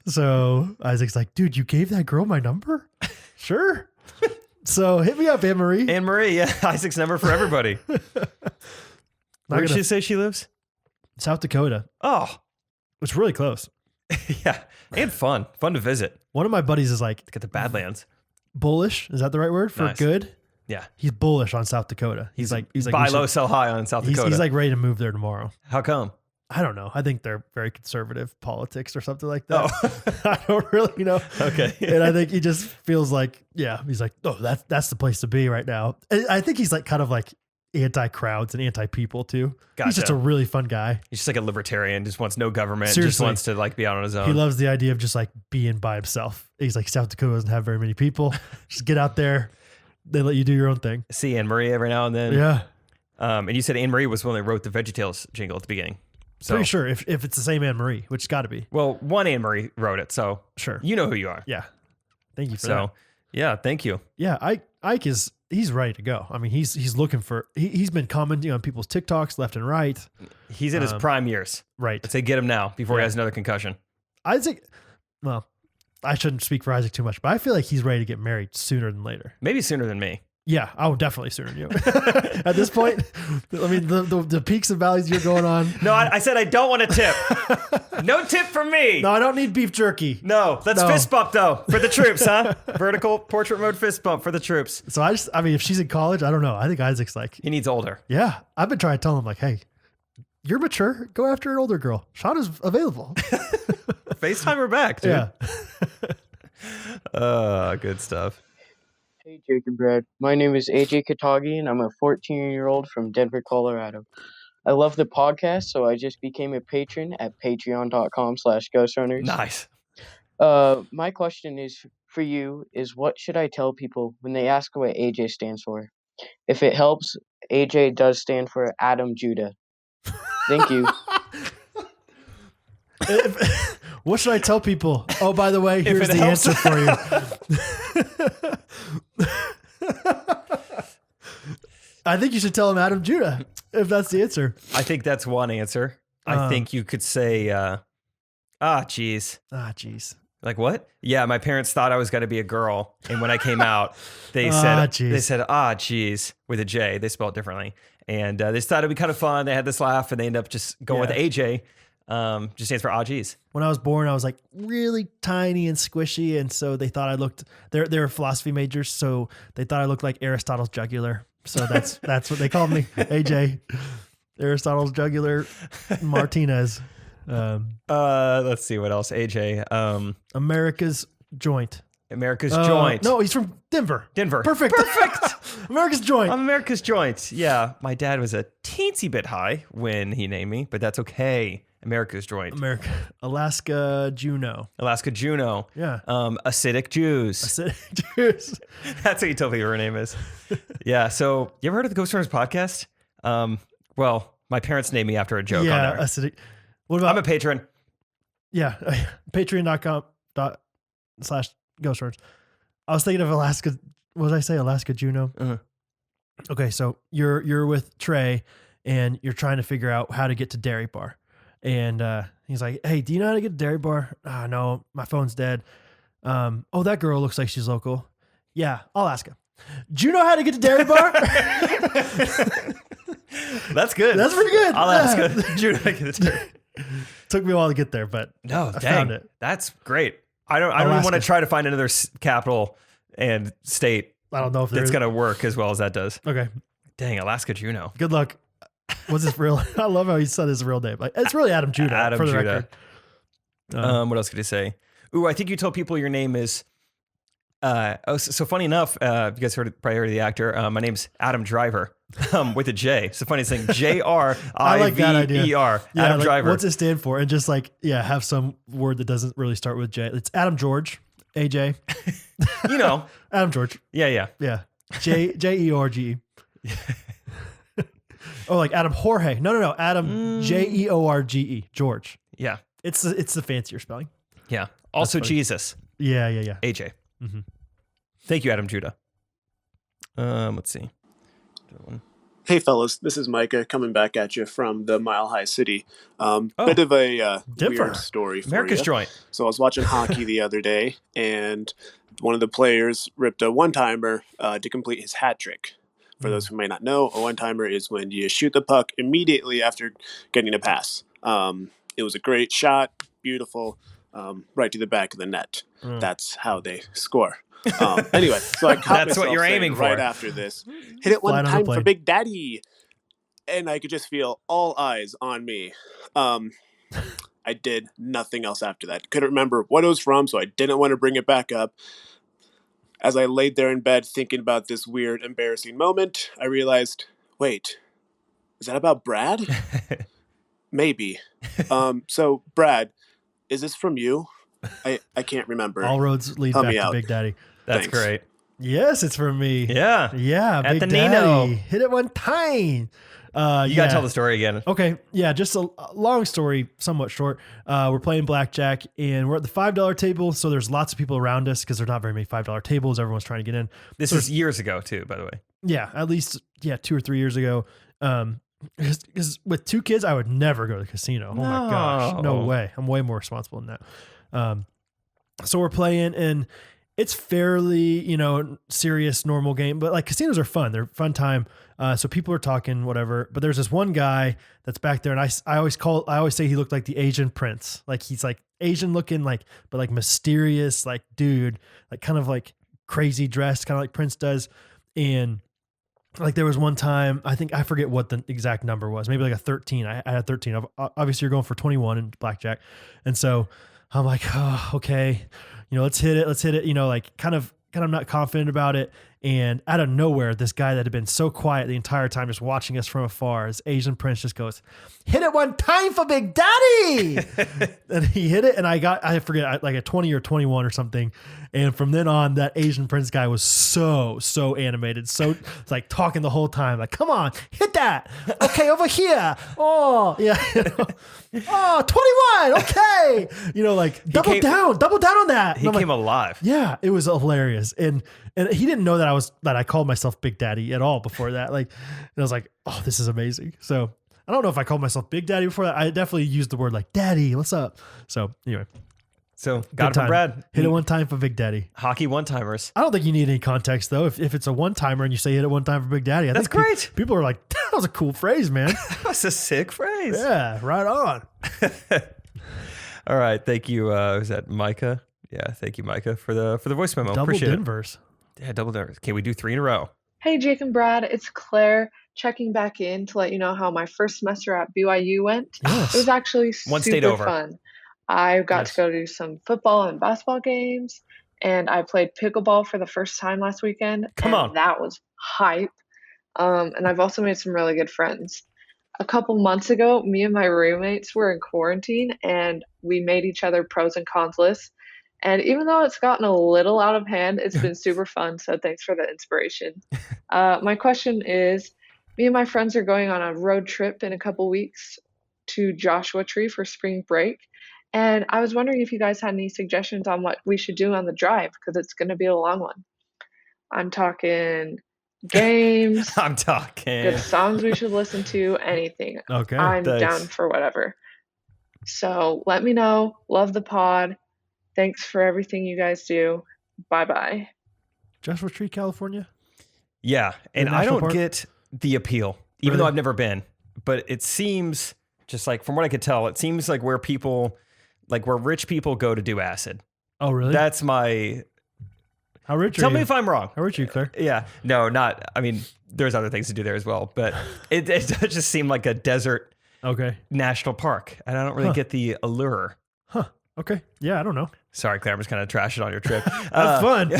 So Isaac's like, dude, you gave that girl my number? Sure. So hit me up, Anne-Marie. Anne-Marie, yeah, Isaac's number for everybody. Where did she say she lives? South Dakota. Oh. It's really close. Yeah. And fun. Fun to visit. One of my buddies is like, Get the Badlands. bullish. Is that the right word for Nice. good? Yeah. He's bullish on South Dakota. He's like, Buy we low, should- sell high on South Dakota. He's like ready to move there tomorrow. How come? I don't know. I think they're very conservative politics or something like that. Oh. I don't really know. Okay. And I think he just feels like, yeah, he's like, oh, that's the place to be right now. And I think he's like kind of like anti-crowds and anti-people too. He's just Gotcha. a really fun guy. He's just like a libertarian, just wants no government, just Seriously. wants to like be out on his own. He loves the idea of just like being by himself. He's like, South Dakota doesn't have very many people. Just get out there. They let you do your own thing. See Anne-Marie every now and then. Yeah. And you said Anne-Marie was the one that wrote the VeggieTales jingle at the beginning. So, Pretty sure if it's the same Anne-Marie, which got to be. well, one Anne-Marie wrote it, so Sure. you know who you are. Yeah. Thank you for So, that. yeah, thank you. Yeah, Ike he's ready to go. I mean, he's looking for he's been commenting on people's TikToks left and right. He's in his prime years. Right. I'd say get him now before he Yeah. has another concussion. Isaac, well, I shouldn't speak for Isaac too much, but I feel like he's ready to get married sooner than later. Maybe sooner than me. Yeah, I would definitely sooner than you. At this point, I mean, the peaks and valleys you're going on. No, I said I don't want a tip. No tip from me. No, I don't need beef jerky. No, let's No. fist bump though for the troops, huh? Vertical portrait mode fist bump for the troops. So I mean, if she's in college, I don't know. I think Isaac's like, He needs older. yeah, I've been trying to tell him like, hey, you're mature. Go after an older girl. Shauna's available. FaceTime her back, dude. Yeah. Good stuff. Hey, Jake and Brad. My name is AJ Katagi, and I'm a 14-year-old from Denver, Colorado. I love the podcast, so I just became a patron at patreon.com/Ghostrunners. Nice. My question is for you is what should I tell people when they ask what AJ stands for? If it helps, AJ does stand for Adam Judah. Thank you. What should I tell people? Oh, by the way, here's it the helps. answer for you. I think you should tell him Adam Judah, if that's the answer. I think that's one answer. I think you could say, geez. Ah, jeez. Like what? Yeah, my parents thought I was going to be a girl, and when I came out, they geez. said, geez, with a J. They spelled it differently, and they just thought it'd be kind of fun. They had this laugh, and they ended up just going with Yeah. AJ. Just stands for geez. When I was born, I was like really tiny and squishy, and so they thought I looked. They're philosophy majors, so they thought I looked like Aristotle's jugular. So that's what they called me, AJ, Aristotle's jugular Martinez. Let's see what else. AJ. America's joint. America's joint. No, he's from Denver. Denver. Perfect. America's joint. I'm America's joint. Yeah, my dad was a teensy bit high when he named me, but that's okay. America's joint. America, Alaska, Juneau. Alaska Juneau. Yeah. Acidic Jews. Jews. That's what you tell people her name is. Yeah. So you ever heard of the Ghostrunners podcast? Well, my parents named me after a joke on Yeah, there. acidic. What about? I'm a patron. Yeah, patreon.com/Ghostrunners. I was thinking of Alaska. What did I say? Alaska, Juneau. Uh-huh. Okay, so you're with Trey, and you're trying to figure out how to get to Dairy Bar, and he's like, "Hey, do you know how to get to Dairy Bar?" Ah, no, my phone's dead. Oh, that girl looks like she's local. Yeah, I'll ask her. Do you know how to get to Dairy Bar? That's good. That's pretty good. I'll ask Yeah. her. Do you know how to get to Dairy Bar? Took me a while to get there, but No, I dang, found it. that's great. I don't even want to Alaska. try to find another capital and state I don't know if that's going to work as well as that does. Okay, Dang, Alaska Juneau. good luck. What's his real? I love how he said his real name. Like, it's really Adam Judah. Adam for the Judah. record. What else could you say? Ooh, I think you told people your name is. So funny enough, you guys probably heard of the actor. My name's Adam Driver, with a J. So funny thing, J-R-I-V-E-R. I like that idea. Yeah, Adam like, Driver. what's it stand for? And just like, yeah, have some word that doesn't really start with J. It's Adam George, AJ. You know, Adam George. yeah. Yeah. Jeorge. Oh, like Adam Jorge. No. Adam Jeorge. George. Yeah. It's the fancier spelling. Yeah. Also funny. Jesus. Yeah. AJ. Mhm. Thank you, Adam Judah. Let's see. Hey fellas, this is Micah coming back at you from the Mile High City. Oh. Bit of a Denver. weird story for America's you. joint. So I was watching hockey the other day, and one of the players ripped a one-timer to complete his hat trick. For those who may not know, a one-timer is when you shoot the puck immediately after getting a pass. It was a great shot, beautiful, right to the back of the net. That's how they score. Anyway, so I caught That's what myself you're saying aiming right for. after this. Hit it one Flying on the time for plane. Big Daddy. And I could just feel all eyes on me. I did nothing else after that. Couldn't remember what it was from, so I didn't want to bring it back up. As I laid there in bed thinking about this weird, embarrassing moment, I realized, wait, is that about Brad? Maybe. So, Brad, is this from you? I can't remember. All roads lead Help back me to out. Big Daddy. That's Thanks. great. Yes, it's from me. Yeah. Yeah, At Big the Daddy. Nino. Hit it one time. You got to tell the story again. Okay, yeah, just a long story, somewhat short. We're playing blackjack, and we're at the $5 table, so there's lots of people around us because there's not very many $5 tables. Everyone's trying to get in. This is years ago, too, by the way. Yeah, at least 2 or 3 years ago. Because with 2 kids, I would never go to the casino. Oh my gosh, no way. I'm way more responsible than that. So we're playing, and it's fairly, serious, normal game, but like casinos are fun. They're a fun time. So people are talking, whatever. But there's this one guy that's back there, and I always say he looked like the Asian prince. Like he's like Asian looking, but like mysterious, like dude, like kind of like crazy dressed, kind of like Prince does. And like there was one time, I forget what the exact number was, maybe like a 13. I had 13. Obviously, you're going for 21 in blackjack, and so I'm like, oh, okay, let's hit it, like kind of not confident about it. And out of nowhere, this guy that had been so quiet the entire time, just watching us from afar, this Asian prince just goes, hit it one time for Big Daddy. And he hit it, and I forget, like a 20 or 21 or something. And from then on, that Asian prince guy was so animated, so like talking the whole time, like, come on, hit that. Okay, over here. Oh, yeah. Oh, 21. Okay. Like double down on that. He came alive. Yeah, it was hilarious. And he didn't know that I called myself Big Daddy at all before that. Like, and I was like, oh, this is amazing. So I don't know if I called myself Big Daddy before that. I definitely used the word like Daddy, what's up? So anyway. So good got it from time. Brad. Hit it one time for Big Daddy. Hockey one-timers. I don't think you need any context though. If it's a one-timer and you say hit it one time for Big Daddy, I That's think great. People are like, that was a cool phrase, man. That's a sick phrase. Yeah, right on. All right. Thank you. Was that Micah? Yeah. Thank you, Micah, for the voice memo. Double Appreciate Denvers. it. Yeah, double Denvers. Okay, we do 3 in a row. Hey, Jake and Brad, it's Claire checking back in to let you know how my first semester at BYU went. Yes. It was actually One state super over. fun. I got Yes. to go to some football and basketball games, and I played pickleball for the first time last weekend. Come and on. That was hype. And I've also made some really good friends. A couple months ago, me and my roommates were in quarantine, and we made each other pros and cons lists. And even though it's gotten a little out of hand, it's been super fun. So thanks for the inspiration. My question is, me and my friends are going on a road trip in a couple weeks to Joshua Tree for spring break. And I was wondering if you guys had any suggestions on what we should do on the drive, because it's going to be a long one. I'm talking games, I'm talking. good songs we should listen to, anything. Okay. I'm Nice. down for whatever. So let me know. Love the pod. Thanks for everything you guys do. Bye-bye. Joshua Tree, California. Yeah, and I national don't park? get the appeal, even Really? though I've never been. But it seems just like, from what I could tell, it seems like where rich people go to do acid. Oh, really? That's my. How rich are Tell you? me if I'm wrong. How rich are you, Claire? Yeah, no, not. I mean, there's other things to do there as well, but it does just seem like a desert Okay. national park, and I don't really get the allure. Huh. Okay. Yeah, I don't know. Sorry, Claire, I'm just kind of trashing on your trip. That's fun.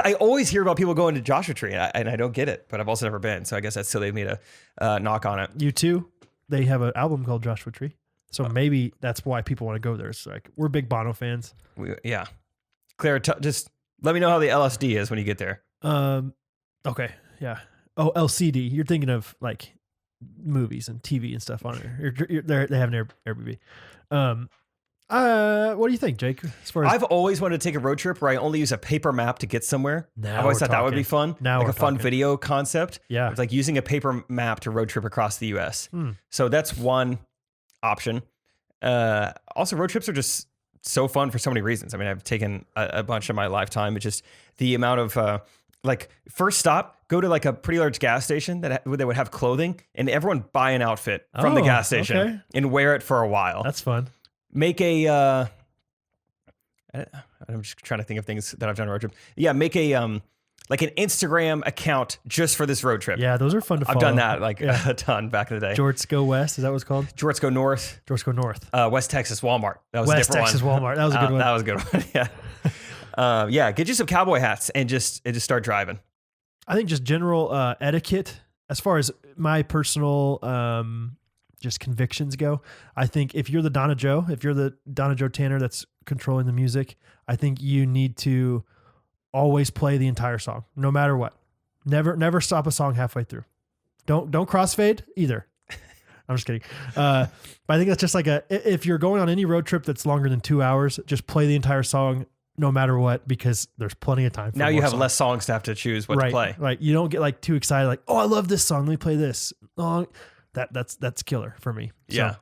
I always hear about people going to Joshua Tree, and I don't get it, but I've also never been, so I guess that's silly of me to knock on it. U2, they have an album called Joshua Tree. So maybe that's why people want to go there. It's like, we're big Bono fans. Yeah. Claire, just let me know how the LSD is when you get there. Okay. Yeah. Oh, LCD. You're thinking of like movies and TV and stuff on it. They have an Airbnb. What do you think, Jake? As far as I've always wanted to take a road trip where I only use a paper map to get somewhere. Now I've always we're thought that would be talking. fun. Now like we're a fun talking. video concept. Yeah. It's like using a paper map to road trip across the US. Hmm. So that's one option. Also, road trips are just so fun for so many reasons. I mean, I've taken a bunch in my lifetime. It's just the amount of like first stop, go to like a pretty large gas station that would have clothing, and everyone buy an outfit from the Oh, gas station okay. and wear it for a while. That's fun. Make a I'm just trying to think of things that I've done on a road trip. Yeah, make a like an Instagram account just for this road trip. Yeah, those are fun to follow. I've done that like Yeah. a ton back in the day. Jorts Go West. Is that what it's called? Jorts go north. Jorts Go North. West Texas Walmart. That was a West different Texas one. Walmart. That was a good one. That was a good one. Yeah. Yeah. Get you some cowboy hats and just start driving. I think just general etiquette, as far as my personal just convictions go. I think if you're the Donna Joe Tanner that's controlling the music, I think you need to always play the entire song, no matter what. Never stop a song halfway through. Don't crossfade either. I'm just kidding. But I think that's just like if you're going on any road trip that's longer than 2 hours, just play the entire song no matter what, because there's plenty of time. For Now you more have songs. less songs to have to choose what to play. Right. You don't get like too excited. Like, oh, I love this song. Let me play this. Oh, that's killer for me. So Yeah.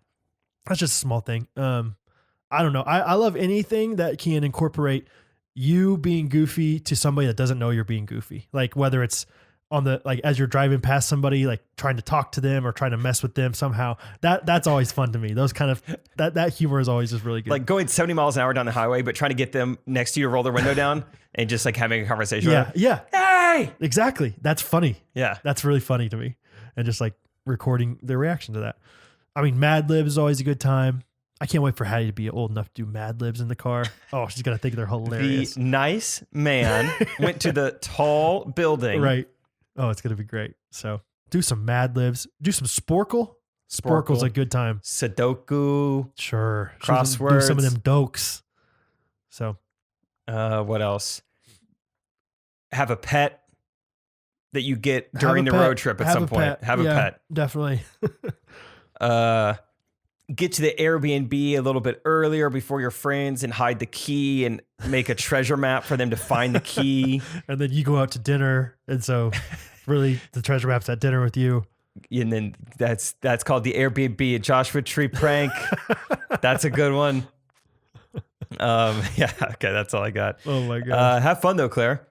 that's just a small thing. I don't know. I love anything that can incorporate you being goofy to somebody that doesn't know you're being goofy. Like whether it's on the, like as you're driving past somebody, like trying to talk to them or trying to mess with them somehow. That's always fun to me. Those kind of, that humor is always just really good. Like going 70 miles an hour down the highway, but trying to get them next to you to roll their window down and just like having a conversation. yeah, yeah, Hey! exactly. That's funny. Yeah. That's really funny to me. And just like recording their reaction to that. I mean, Mad Libs is always a good time. I can't wait for Hattie to be old enough to do Mad Libs in the car. Oh, she's going to think they're hilarious. The nice man went to the tall building. Right. Oh, it's going to be great. So do some Mad Libs. Do some Sporkle. Sporkle's a good time. Sudoku. Sure. Do Crosswords. some of them dokes. So What else? Have a pet that you get during the have a pet. road trip at Have some a point. pet. Have a Yeah, pet. Definitely. Get to the Airbnb a little bit earlier before your friends and hide the key and make a treasure map for them to find the key. And then you go out to dinner. And so really the treasure map's at dinner with you. And then that's called the Airbnb at Joshua Tree prank. That's a good one. Yeah, okay, that's all I got. Oh my God. Have fun though, Claire.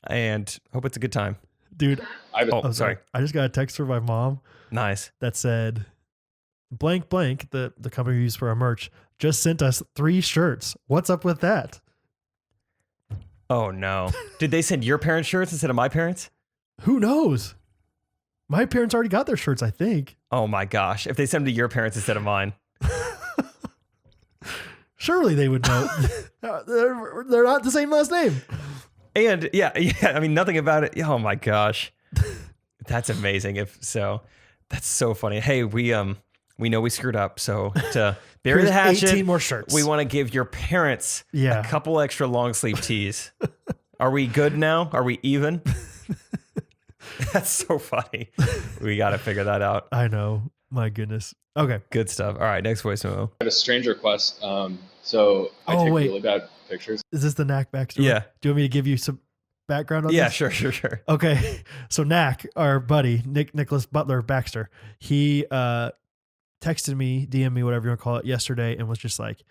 And hope it's a good time. Dude. Oh, sorry. I just got a text from my mom Nice. that said, blank, the company we use for our merch, just sent us 3 shirts. What's up with that? Oh no. Did they send your parents' shirts instead of my parents? Who knows? My parents already got their shirts, I think. Oh my gosh. If they send them to your parents instead of mine. Surely they would know. They're not the same last name. And yeah, I mean, nothing about it. Oh my gosh. That's amazing. If so, that's so funny. Hey, we know we screwed up. So to bury Here's the hatchet, 18 more shirts. we want to give your parents Yeah. a couple extra long sleeve tees. Are we good now? Are we even? That's so funny. We got to figure that out. I know. My goodness. Okay. Good stuff. All right, next voice memo. I had a strange request. So I Oh, take wait. really bad pictures. Is this the knack backstory? Yeah. Do you want me to give you some? background on Yeah, this? sure. Okay. So Knack, our buddy, Nicholas Butler Baxter, he texted me, DM me, whatever you want to call it, yesterday, and was just like,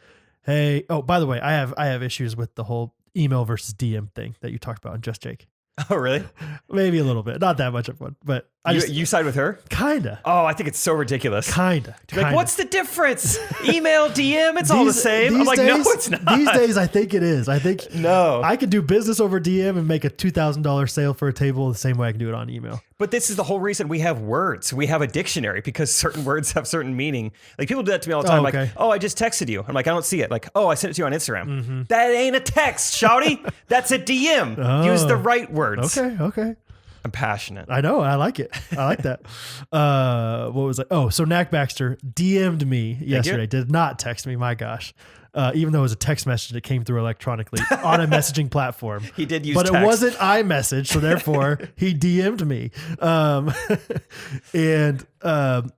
hey, oh, by the way, I have issues with the whole email versus DM thing that you talked about in Just Jake. Oh, really? Maybe a little bit. Not that much of one, but You side with her? Kinda. Oh, I think it's so ridiculous. Kinda. Like, what's the difference? Email, DM, it's all the same. I'm like, no, it's not. These days, I think it is. I think No. I could do business over DM and make a $2,000 sale for a table the same way I can do it on email. But this is the whole reason we have words. We have a dictionary because certain words have certain meaning. Like people do that to me all the time. okay. Like, oh, I just texted you. I'm like, I don't see it. Like, oh, I sent it to you on Instagram. That ain't a text, shouty. That's a DM. Use the right words. Okay. I'm passionate. I know. I like it. I like that. What was I? Oh, so Knack Baxter DM'd me yesterday. Did not text me. My gosh. Even though it was a text message that came through electronically on a messaging platform. He did use but text. it wasn't iMessage, so therefore he DM'd me. And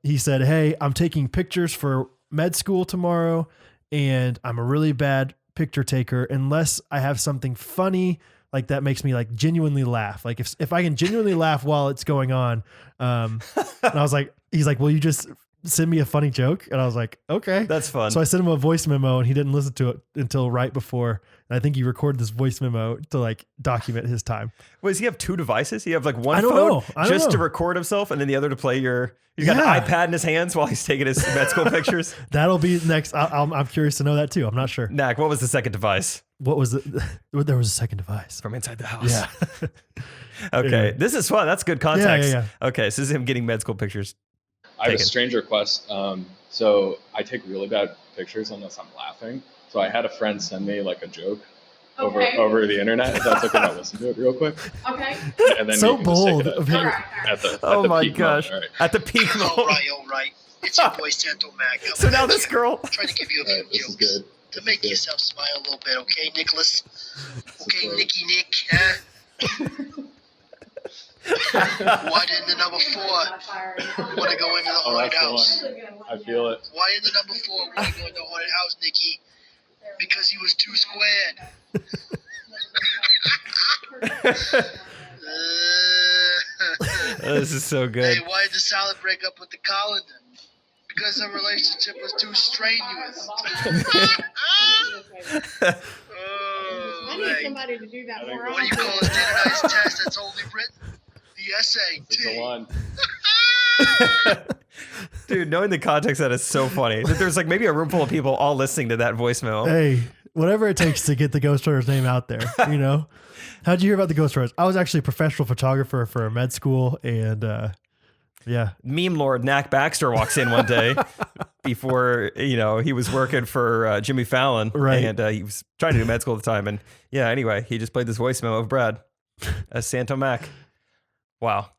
he said, hey, I'm taking pictures for med school tomorrow, and I'm a really bad picture taker unless I have something funny like that makes me like genuinely laugh. Like if I can genuinely laugh while it's going on. And I was like, he's like, will you just send me a funny joke? And I was like, okay, That's fun. So I sent him a voice memo and he didn't listen to it until right before. And I think he recorded this voice memo to like document his time. Wait, does he have two devices? He have like one I don't phone know. I don't just to know. record himself and then the other to play he's got Yeah. an iPad in his hands while he's taking his med school pictures. That'll be next. I'm curious to know that too. I'm not sure. Knack, what was the second device? What was it? There was a second device. From inside the house. Yeah. Okay. Yeah. This is fun. That's good context. Yeah. Okay. So this is him getting med school pictures. I have a Taken. strange request. So I take really bad pictures unless I'm laughing. So I had a friend send me like a joke Okay. over the internet. If that's okay, I'll listen to it real quick. Okay. And then So you can just take bold it of him. at the Oh at the my peak gosh. moment. At the peak moment. All right. It's your boy Santo Mac. So now this girl. I'm trying to give you a All few right, this is jokes good. to make yourself smile a little bit, okay, Nicholas? Okay, Nicky Nick, huh? Why didn't the number 4 want to go into the Oh, haunted that's the house? one. I feel it. Why did the number 4 want to go into the haunted house, Nicky? Because he was too squared. This is so good. Hey, why did the salad break up with the colander? Because the relationship was too strenuous. Oh, hey. to do that I think What do you call a standardized test that's only written? The This is the SAT. one. Dude, knowing the context of that is so funny. That there's like maybe a room full of people all listening to that voice memo. Hey, whatever it takes to get the Ghostrunners name out there, you know? How'd you hear about the Ghostrunners? I was actually a professional photographer for a med school, and yeah. Meme lord Knack Baxter walks in one day before, he was working for Jimmy Fallon. Right. And he was trying to do med school at the time. And yeah, anyway, he just played this voice memo of Brad as Santo Mac. Wow.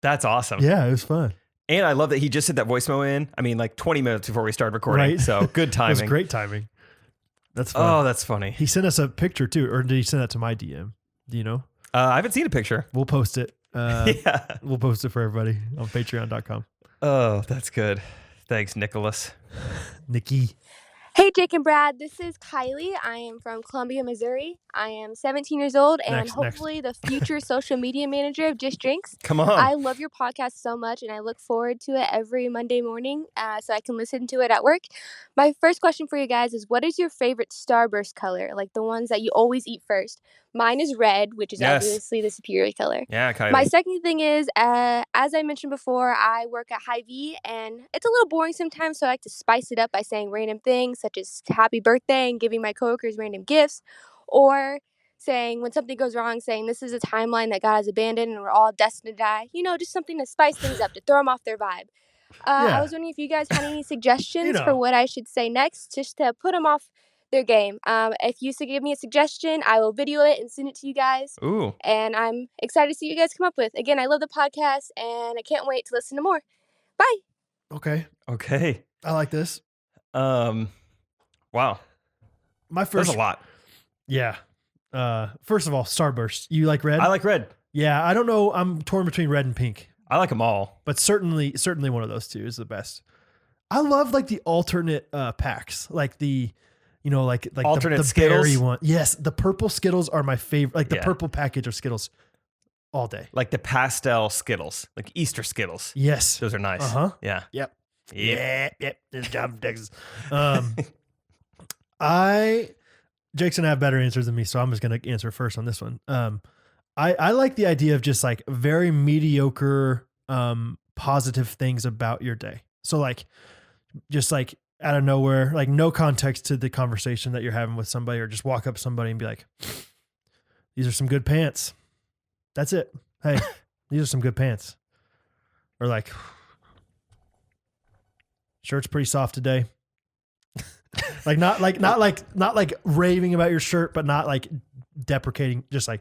That's awesome. Yeah, it was fun. And I love that he just sent that voice memo in. I mean, like 20 minutes before we started recording. Right. So good It timing. was great timing. That's fun. Oh, that's funny. He sent us a picture too, or did he send that to my DM? Do you know? I haven't seen a picture. We'll post it. Yeah. We'll post it for everybody on patreon.com. Oh, that's good. Thanks, Nicholas. Nikki. Hey, Jake and Brad. This is Kylie. I am from Columbia, Missouri. I am 17 years old and Next. hopefully the future social media manager of Just Drinks. Come on. I love your podcast so much and I look forward to it every Monday morning so I can listen to it at work. My first question for you guys is, what is your favorite Starburst color? Like the ones that you always eat first. Mine is red, which is Yes. obviously the superior color. Yeah, Kylie. My second thing is, as I mentioned before, I work at Hy-Vee, and it's a little boring sometimes, so I like to spice it up by saying random things, such as happy birthday and giving my coworkers random gifts, or saying when something goes wrong, saying this is a timeline that God has abandoned and we're all destined to die. Just something to spice things up, to throw them off their vibe. Yeah. I was wondering if you guys had any suggestions know. for what I should say next, just to put them off their game. If you give me a suggestion, I will video it and send it to you guys. Ooh. And I'm excited to see what you guys come up with. Again, I love the podcast, and I can't wait to listen to more. Bye. Okay. Okay. I like this. Wow. My There's first. a lot. Yeah. First of all, Starburst. You like red? I like red. Yeah. I don't know. I'm torn between red and pink, I like them all. but certainly one of those two is the best. I love like the alternate packs, like the You know, like alternate the Skittles? berry one. Yes, the purple Skittles are my favorite. Like the Yeah. purple package of Skittles, all day. Like the pastel Skittles, like Easter Skittles. Yes. Those are nice. Uh-huh. Yeah. Yep. Yep. Yep. This job from Texas. Jake's gonna have better answers than me, so I'm just gonna answer first on this one. I like the idea of just like very mediocre, positive things about your day. So like, just like out of nowhere, like no context to the conversation that you're having with somebody, or just walk up to somebody and be like, "These are some good pants." That's it. Hey, these are some good pants. Or like, shirt's pretty soft today. Like not like raving about your shirt, but not like deprecating, just like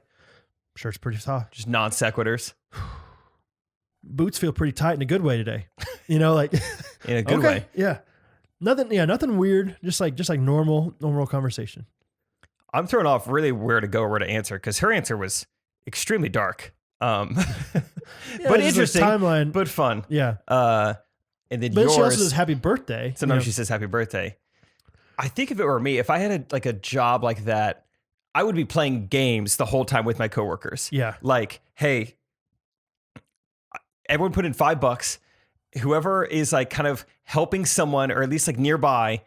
shirt's pretty soft. Just non sequiturs. Boots feel pretty tight in a good way today. You know, like In a good way. Yeah. Nothing weird. Just like normal conversation. I'm thrown off really where to go, where to answer, because her answer was extremely dark. But interesting, timeline, but fun. Yeah. And then But yours, she also says happy birthday. sometimes she says happy birthday. I think if it were me, if I had a job like that, I would be playing games the whole time with my coworkers. Yeah. Like, hey, everyone put in $5. Whoever is like kind of helping someone, or at least like nearby,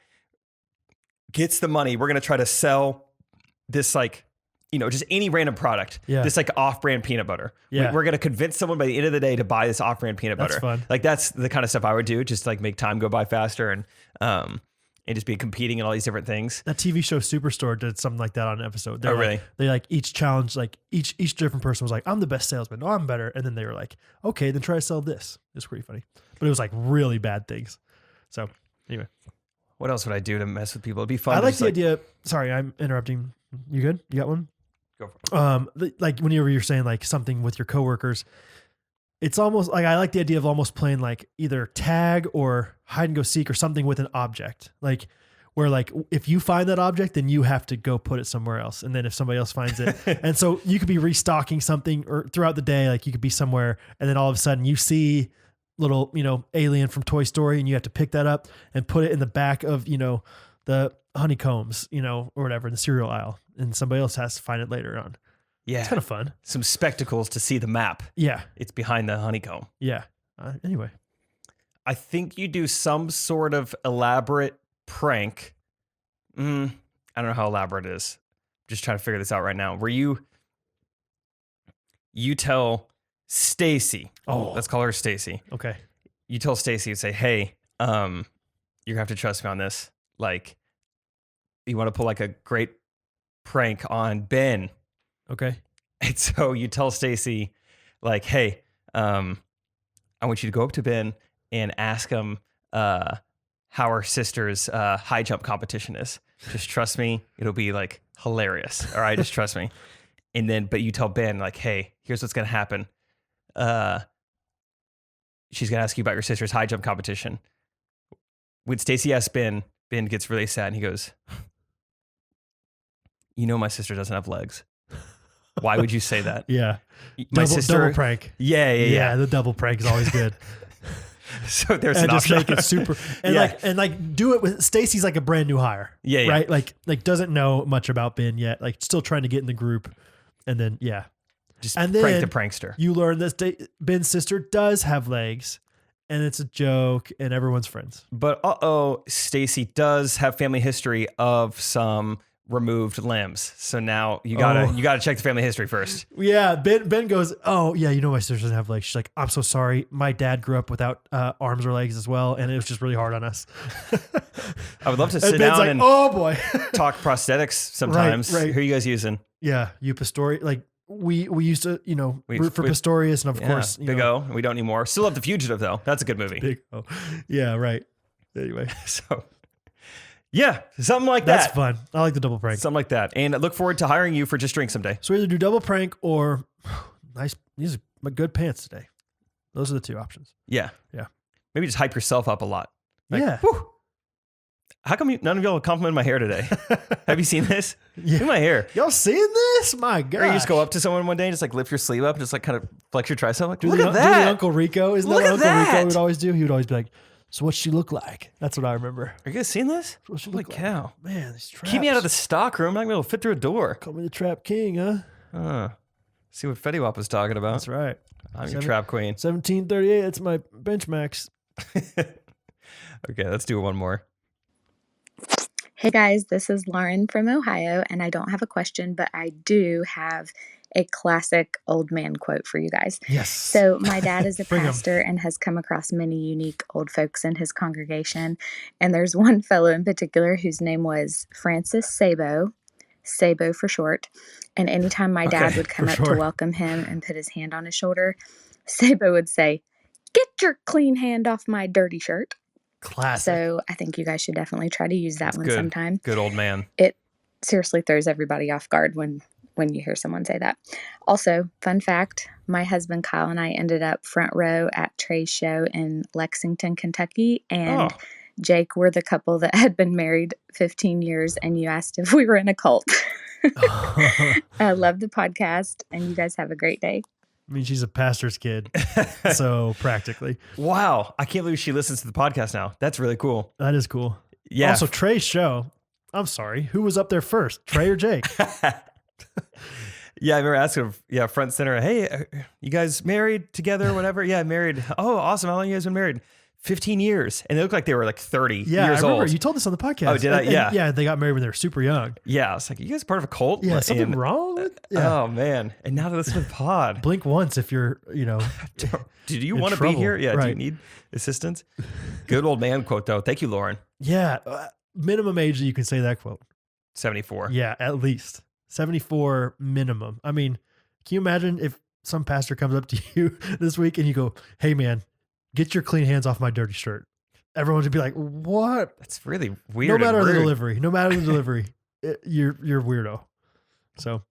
gets the money. We're going to try to sell this, like, you know, just any random product. Yeah. This like off-brand peanut butter. Yeah. We're going to convince someone by the end of the day to buy this off-brand peanut That's butter. fun. Like that's the kind of stuff I would do. Just like make time go by faster and just be competing in all these different things. That TV show Superstore did something like that on an episode. Oh, really? They like each challenge, like each different person was like, "I'm the best salesman. No, I'm better." And then they were like, "Okay, then try to sell this." It's pretty funny, but it was like really bad things. So anyway, What else would I do to mess with people? It'd be fun. I to like just, the idea. Sorry, I'm interrupting. You good? You got one? Go for it. Like whenever you're saying like something with your coworkers, it's almost like I like the idea of almost playing like either tag or hide and go seek or something with an object. Like where like if you find that object, then you have to go put it somewhere else. And then if somebody else finds it, and so you could be restocking something or throughout the day, like you could be somewhere and then all of a sudden you see little, you know, alien from Toy Story and you have to pick that up and put it in the back of, you know, the honeycombs, you know, or whatever in the cereal aisle. And somebody else has to find it later on. Yeah. It's kind of fun. Some spectacles to see the map. Yeah. It's behind the honeycomb. Yeah. Anyway. I think you do some sort of elaborate prank. I don't know how elaborate it is. Just trying to figure this out right now. Where you tell Stacy. Oh. Let's call her Stacy. Okay. You tell Stacy and say, "Hey, you're gonna have to trust me on this. Like, you want to pull like a great prank on Ben." Okay. And so you tell Stacy, like, "Hey, I want you to go up to Ben and ask him how our sister's high jump competition is. Just trust me, it'll be like hilarious. All right, just trust me." And then, but you tell Ben, like, "Hey, here's what's gonna happen. She's gonna ask you about your sister's high jump competition." When Stacy asks Ben, Ben gets really sad and he goes, "You know my sister doesn't have legs. Why would you say that?" Yeah. My Double prank. Yeah. The double prank is always good. So there's and an just option. make it super and like do it with Stacy's like a brand new hire. Yeah. Right? Like doesn't know much about Ben yet. Like still trying to get in the group. And then Just and prank then the prankster. you learn that Ben's sister does have legs and it's a joke and everyone's friends. But Stacy does have family history of some removed limbs. So now you gotta check the family history first. Yeah, Ben goes, "Oh yeah, you know my sister doesn't have legs." She's like, "I'm so sorry. My dad grew up without arms or legs as well, and it was just really hard on us." I would love to And sit Ben's down like, and "Oh boy." talk prosthetics sometimes. Right. Who are you guys using? Yeah, you Pistorius. Like we used to, you know, root for we- Pistorius, and of course, Big O. We don't anymore. Still love The Fugitive though. That's a good movie. Big O. Yeah, right. Anyway, So yeah, something like that. that's fun. I like the double prank. Something like that. And I look forward to hiring you for Just Drink someday. So either do double prank or nice. These are good pants today. Those are the two options. Yeah. Yeah. Maybe just hype yourself up a lot. Like, Yeah. "Whew, how come none of y'all complimented my hair today? Have you seen this? Yeah. Look at my hair." Y'all seeing this? My God. Or you just go up to someone one day and just like lift your sleeve up and just like kind of flex your tricep. Like, Do look the, at do that. the Uncle Rico. Isn't Look that what at Uncle Rico that. would always do? He would always be like, So what's she look like? That's what I remember. Are you guys seeing this? What's she Holy look like? cow. Man, these traps. Keep me out of the stock room. I'm not going to be able to fit through a door. Call me the Trap King, huh? See what Fetty Wap was talking about. That's right. I'm your trap queen. 1738, that's my bench max. Okay, let's do one more. Hey guys, this is Lauren from Ohio, and I don't have a question, but I do have a classic old man quote for you guys. Yes. So my dad is a Bring 'em. pastor and has come across many unique old folks in his congregation. And there's one fellow in particular whose name was Francis Sabo for short. And anytime my dad would come up to welcome him and put his hand on his shoulder, Sabo would say, "Get your clean hand off my dirty shirt." Classic. So I think you guys should definitely try to use that one Good. sometime. Good old man. It seriously throws everybody off guard when you hear someone say that. Also, fun fact, my husband Kyle and I ended up front row at Trey's show in Lexington, Kentucky, and Jake were the couple that had been married 15 years, and you asked if we were in a cult. I love the podcast, and you guys have a great day. I mean, she's a pastor's kid, so practically. Wow. I can't believe she listens to the podcast now. That's really cool. That is cool. Yeah. Also, Trey's show. I'm sorry. Who was up there first, Trey or Jake? Yeah, I remember asking him, front center, hey, you guys married together or whatever? Yeah, married. Oh, awesome. How long you guys been married? 15 years. And they looked like they were like 30 years I remember. old. You told us on the podcast. Oh, did I? Yeah. Yeah, they got married when they were super young. Yeah, I was like, you guys part of a cult? Yeah, something wrong with Oh, man. And now they listen to the pod. Blink once if you're, Do you in want to be trouble. here? Yeah, do you Right. need assistance? Good old man quote, though. Thank you, Lauren. Yeah. Minimum age that you can say that quote. 74. Yeah, at least. 74 minimum. I mean, can you imagine if some pastor comes up to you this week and you go, "Hey, man, get your clean hands off my dirty shirt." Everyone would be like, "What?" That's really weird. No matter and the rude. delivery. No matter the delivery. You're a weirdo. So,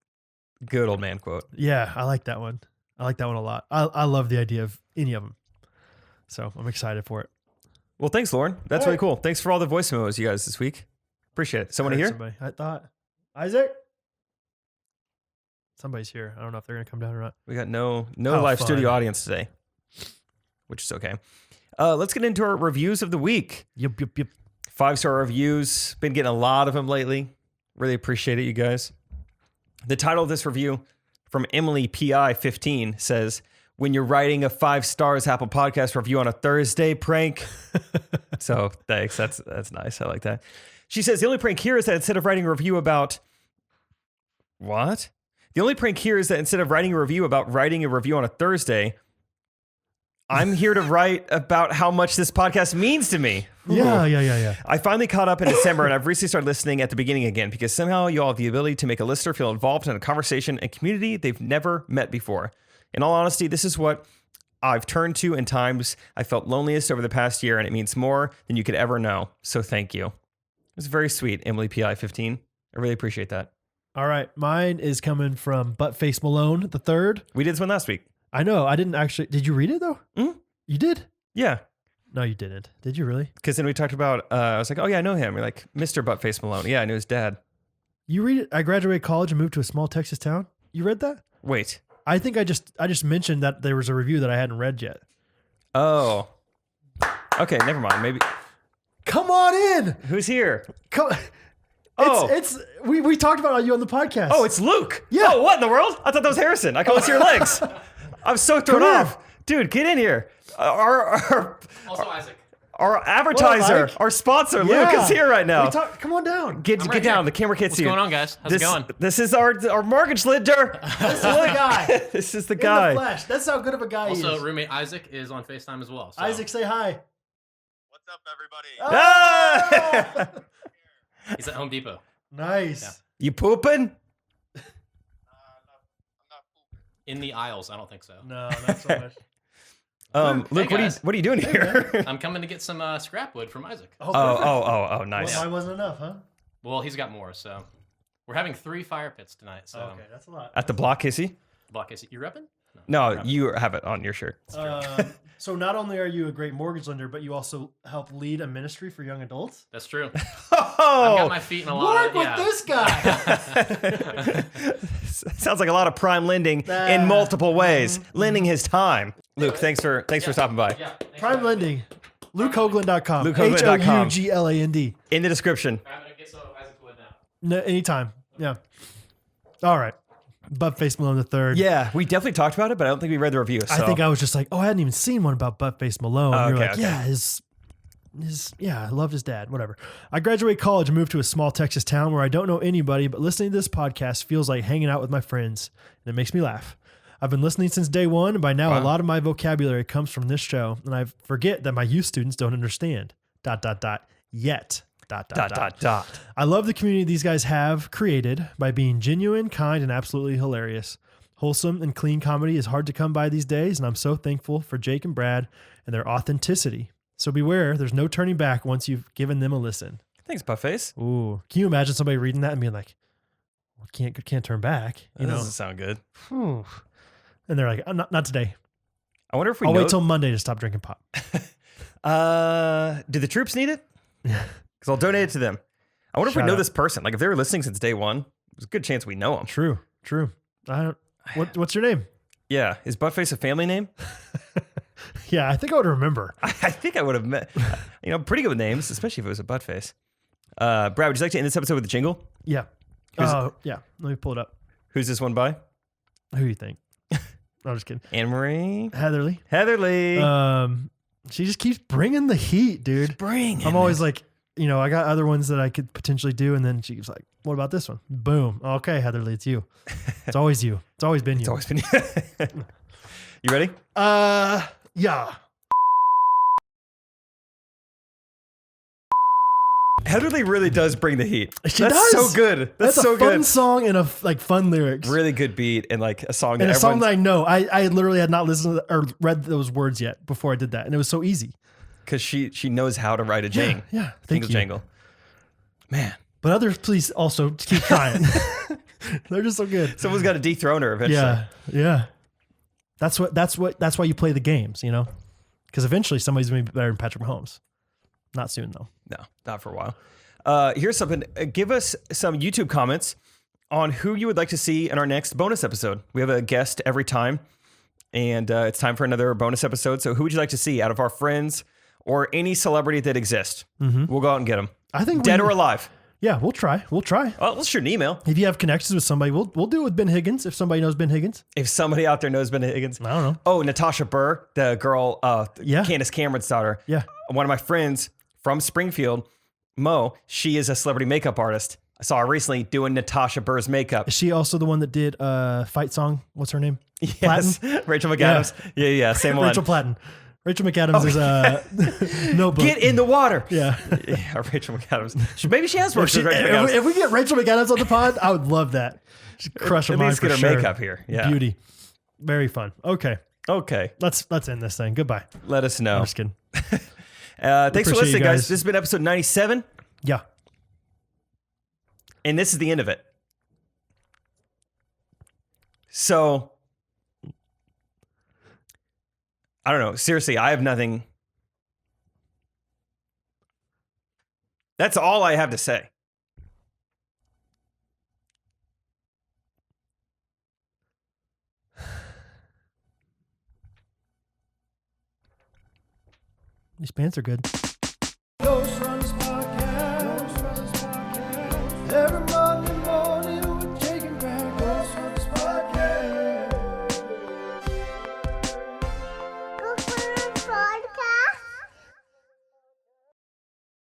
Good old man quote. yeah, I like that one. I like that one a lot. I love the idea of any of them. So I'm excited for it. Well, thanks, Lauren. That's All really right. cool. Thanks for all the voice memos, you guys, this week. Appreciate it. Someone Heard here? Somebody. I thought. Isaac? Somebody's here. I don't know if they're going to come down or not. We got no How live fun. studio audience today, which is okay. Let's get into our reviews of the week. Yep. 5-star reviews. Been getting a lot of them lately. Really appreciate it, you guys. The title of this review from Emily PI 15 says, "When you're writing a 5 stars Apple Podcast review on a Thursday, prank." So thanks. That's nice. I like that. She says, "The only prank here is that instead of writing a review about what? The only prank here is that instead of writing a review about writing a review on a Thursday, I'm here to write about how much this podcast means to me." Yeah. I finally caught up in December, and I've recently started listening at the beginning again because somehow you all have the ability to make a listener feel involved in a conversation and community they've never met before. In all honesty, this is what I've turned to in times I felt loneliest over the past year, and it means more than you could ever know. So thank you. It was very sweet, Emily PI 15. I really appreciate that. All right. Mine is coming from Buttface Malone the third. We did this one last week. I know. I didn't actually. Did you read it though? Mhm. You did? Yeah. No, you didn't. Did you really? Because then we talked about, I was like, oh yeah, I know him. You're like, Mr. Buttface Malone. Yeah, I knew his dad. You read it? I graduated college and moved to a small Texas town. You read that? Wait. I think I just mentioned that there was a review that I hadn't read yet. Oh. Okay, never mind. Maybe. Come on in. Who's here? Come. Oh. It's we talked about you on the podcast. Oh, it's Luke. Yeah. Oh, what in the world? I thought that was Harrison. I can only see your legs. I'm so thrown Come here. off. Dude, get in here. Our Also Isaac. our advertiser, Mike? our sponsor, Luke, Yeah. is here right now. Come on down. Get right down. here. The camera can't What's see you. going on, guys? How's This, it going? this is our mortgage lender. This is the guy. This is the In guy. the flesh. That's how good of a guy he Also, is. roommate Isaac is on FaceTime as well. So. Isaac, say hi. What's up, everybody? Ah! He's at Home Depot. Nice. Yeah. You pooping? I'm not pooping. In the aisles, I don't think so. No, not so much. Luke, Hey, guys. what are you doing here? I'm coming to get some scrap wood from Isaac. Oh, Oh, nice. Well, mine wasn't enough, huh? Well, he's got more, so we're having 3 fire pits tonight. So Okay, that's a lot. At the block, Hissy? block is you repping? No, you have it on your shirt. So not only are you a great mortgage lender, but you also help lead a ministry for young adults. That's true. Oh, I've got my feet in a lot Work of with this guy. sounds like a lot of prime lending in multiple ways. Lending his time. Luke, thanks for stopping by. Yeah. Prime lending. LukeHoagland.com. LukeHoagland.com. HOUGLAND. In the description. I'm gonna get some of Isaac Wood now. No, anytime. Yeah. All right. Buttface Malone the third. Yeah, we definitely talked about it, but I don't think we read the review. So. I think I was just like, oh, I hadn't even seen one about Buttface Malone. Oh, You're okay, like, okay. yeah, I loved his dad, whatever. I graduated college and moved to a small Texas town where I don't know anybody, but listening to this podcast feels like hanging out with my friends, and it makes me laugh. I've been listening since day one, and by now a lot of my vocabulary comes from this show, and I forget that my youth students don't understand. ... Yet. ... I love the community these guys have created by being genuine, kind, and absolutely hilarious. Wholesome and clean comedy is hard to come by these days, and I'm so thankful for Jake and Brad and their authenticity. So beware, there's no turning back once you've given them a listen. Thanks, Buttface. Ooh, can you imagine somebody reading that and being like, well, can't turn back? That doesn't sound good. Whew. And they're like, not today. I wonder if we I'll wait till Monday to stop drinking pop. Do the troops need it? Because I'll donate it to them. I wonder if we know this person. Like if they were listening since day one, there's a good chance we know them. True. I don't. What's your name? Yeah, is Buttface a family name? Yeah, I think I would remember. I think I would have met. Pretty good with names, especially if it was a Buttface. Brad, would you like to end this episode with a jingle? Yeah. Yeah. Let me pull it up. Who's this one by? Who do you think? No, I'm just kidding. Anne-Marie? Heatherly. She just keeps bringing the heat, dude. I'm always like, I got other ones that I could potentially do, and then she's like, what about this one? Boom. Okay, Heatherly, it's you. It's always you. It's always been you. It's always been you. You ready? Yeah. Heatherly really does bring the heat. She That's does. so good. That's so a fun good. song and fun lyrics. Really good beat and like a song that And a song everyone's... that I know. I literally had not listened to or read those words yet before I did that, and it was so easy. Because she knows how to write a jing. Yeah. Thank you. Jangle. Man. But others, please also keep trying. They're just so good. Someone's got to dethrone her eventually. Yeah. That's why you play the games, because eventually somebody's going to be better than Patrick Mahomes. Not soon though. No, not for a while. Here's something. Give us some YouTube comments on who you would like to see in our next bonus episode. We have a guest every time, and it's time for another bonus episode. So who would you like to see out of our friends or any celebrity that exists? Mm-hmm. We'll go out and get them. I think dead or alive. Yeah, we'll try. Well, let's shoot an email. If you have connections with somebody, we'll do it with Ben Higgins. If somebody knows Ben Higgins. If somebody out there knows Ben Higgins. I don't know. Oh, Natasha Burr, the girl, Candace Cameron's daughter. Yeah. One of my friends from Springfield, Mo, she is a celebrity makeup artist. I saw her recently doing Natasha Burr's makeup. Is she also the one that did Fight Song? What's her name? Yes. Platten? Rachel McAdams. Yeah, same one. Rachel Platten. Rachel McAdams is Notebook. Get in the water. Yeah. Rachel McAdams. Maybe she has worked with Rachel McAdams. If we get Rachel McAdams on the pod, I would love that. Just crush her At mind least for get her sure. makeup here. Yeah. Beauty. Very fun. Okay. Let's end this thing. Goodbye. Let us know. I'm just kidding. Thanks for listening, guys. This has been episode 97. Yeah. And this is the end of it. So, I don't know. Seriously, I have nothing. That's all I have to say. These pants are good.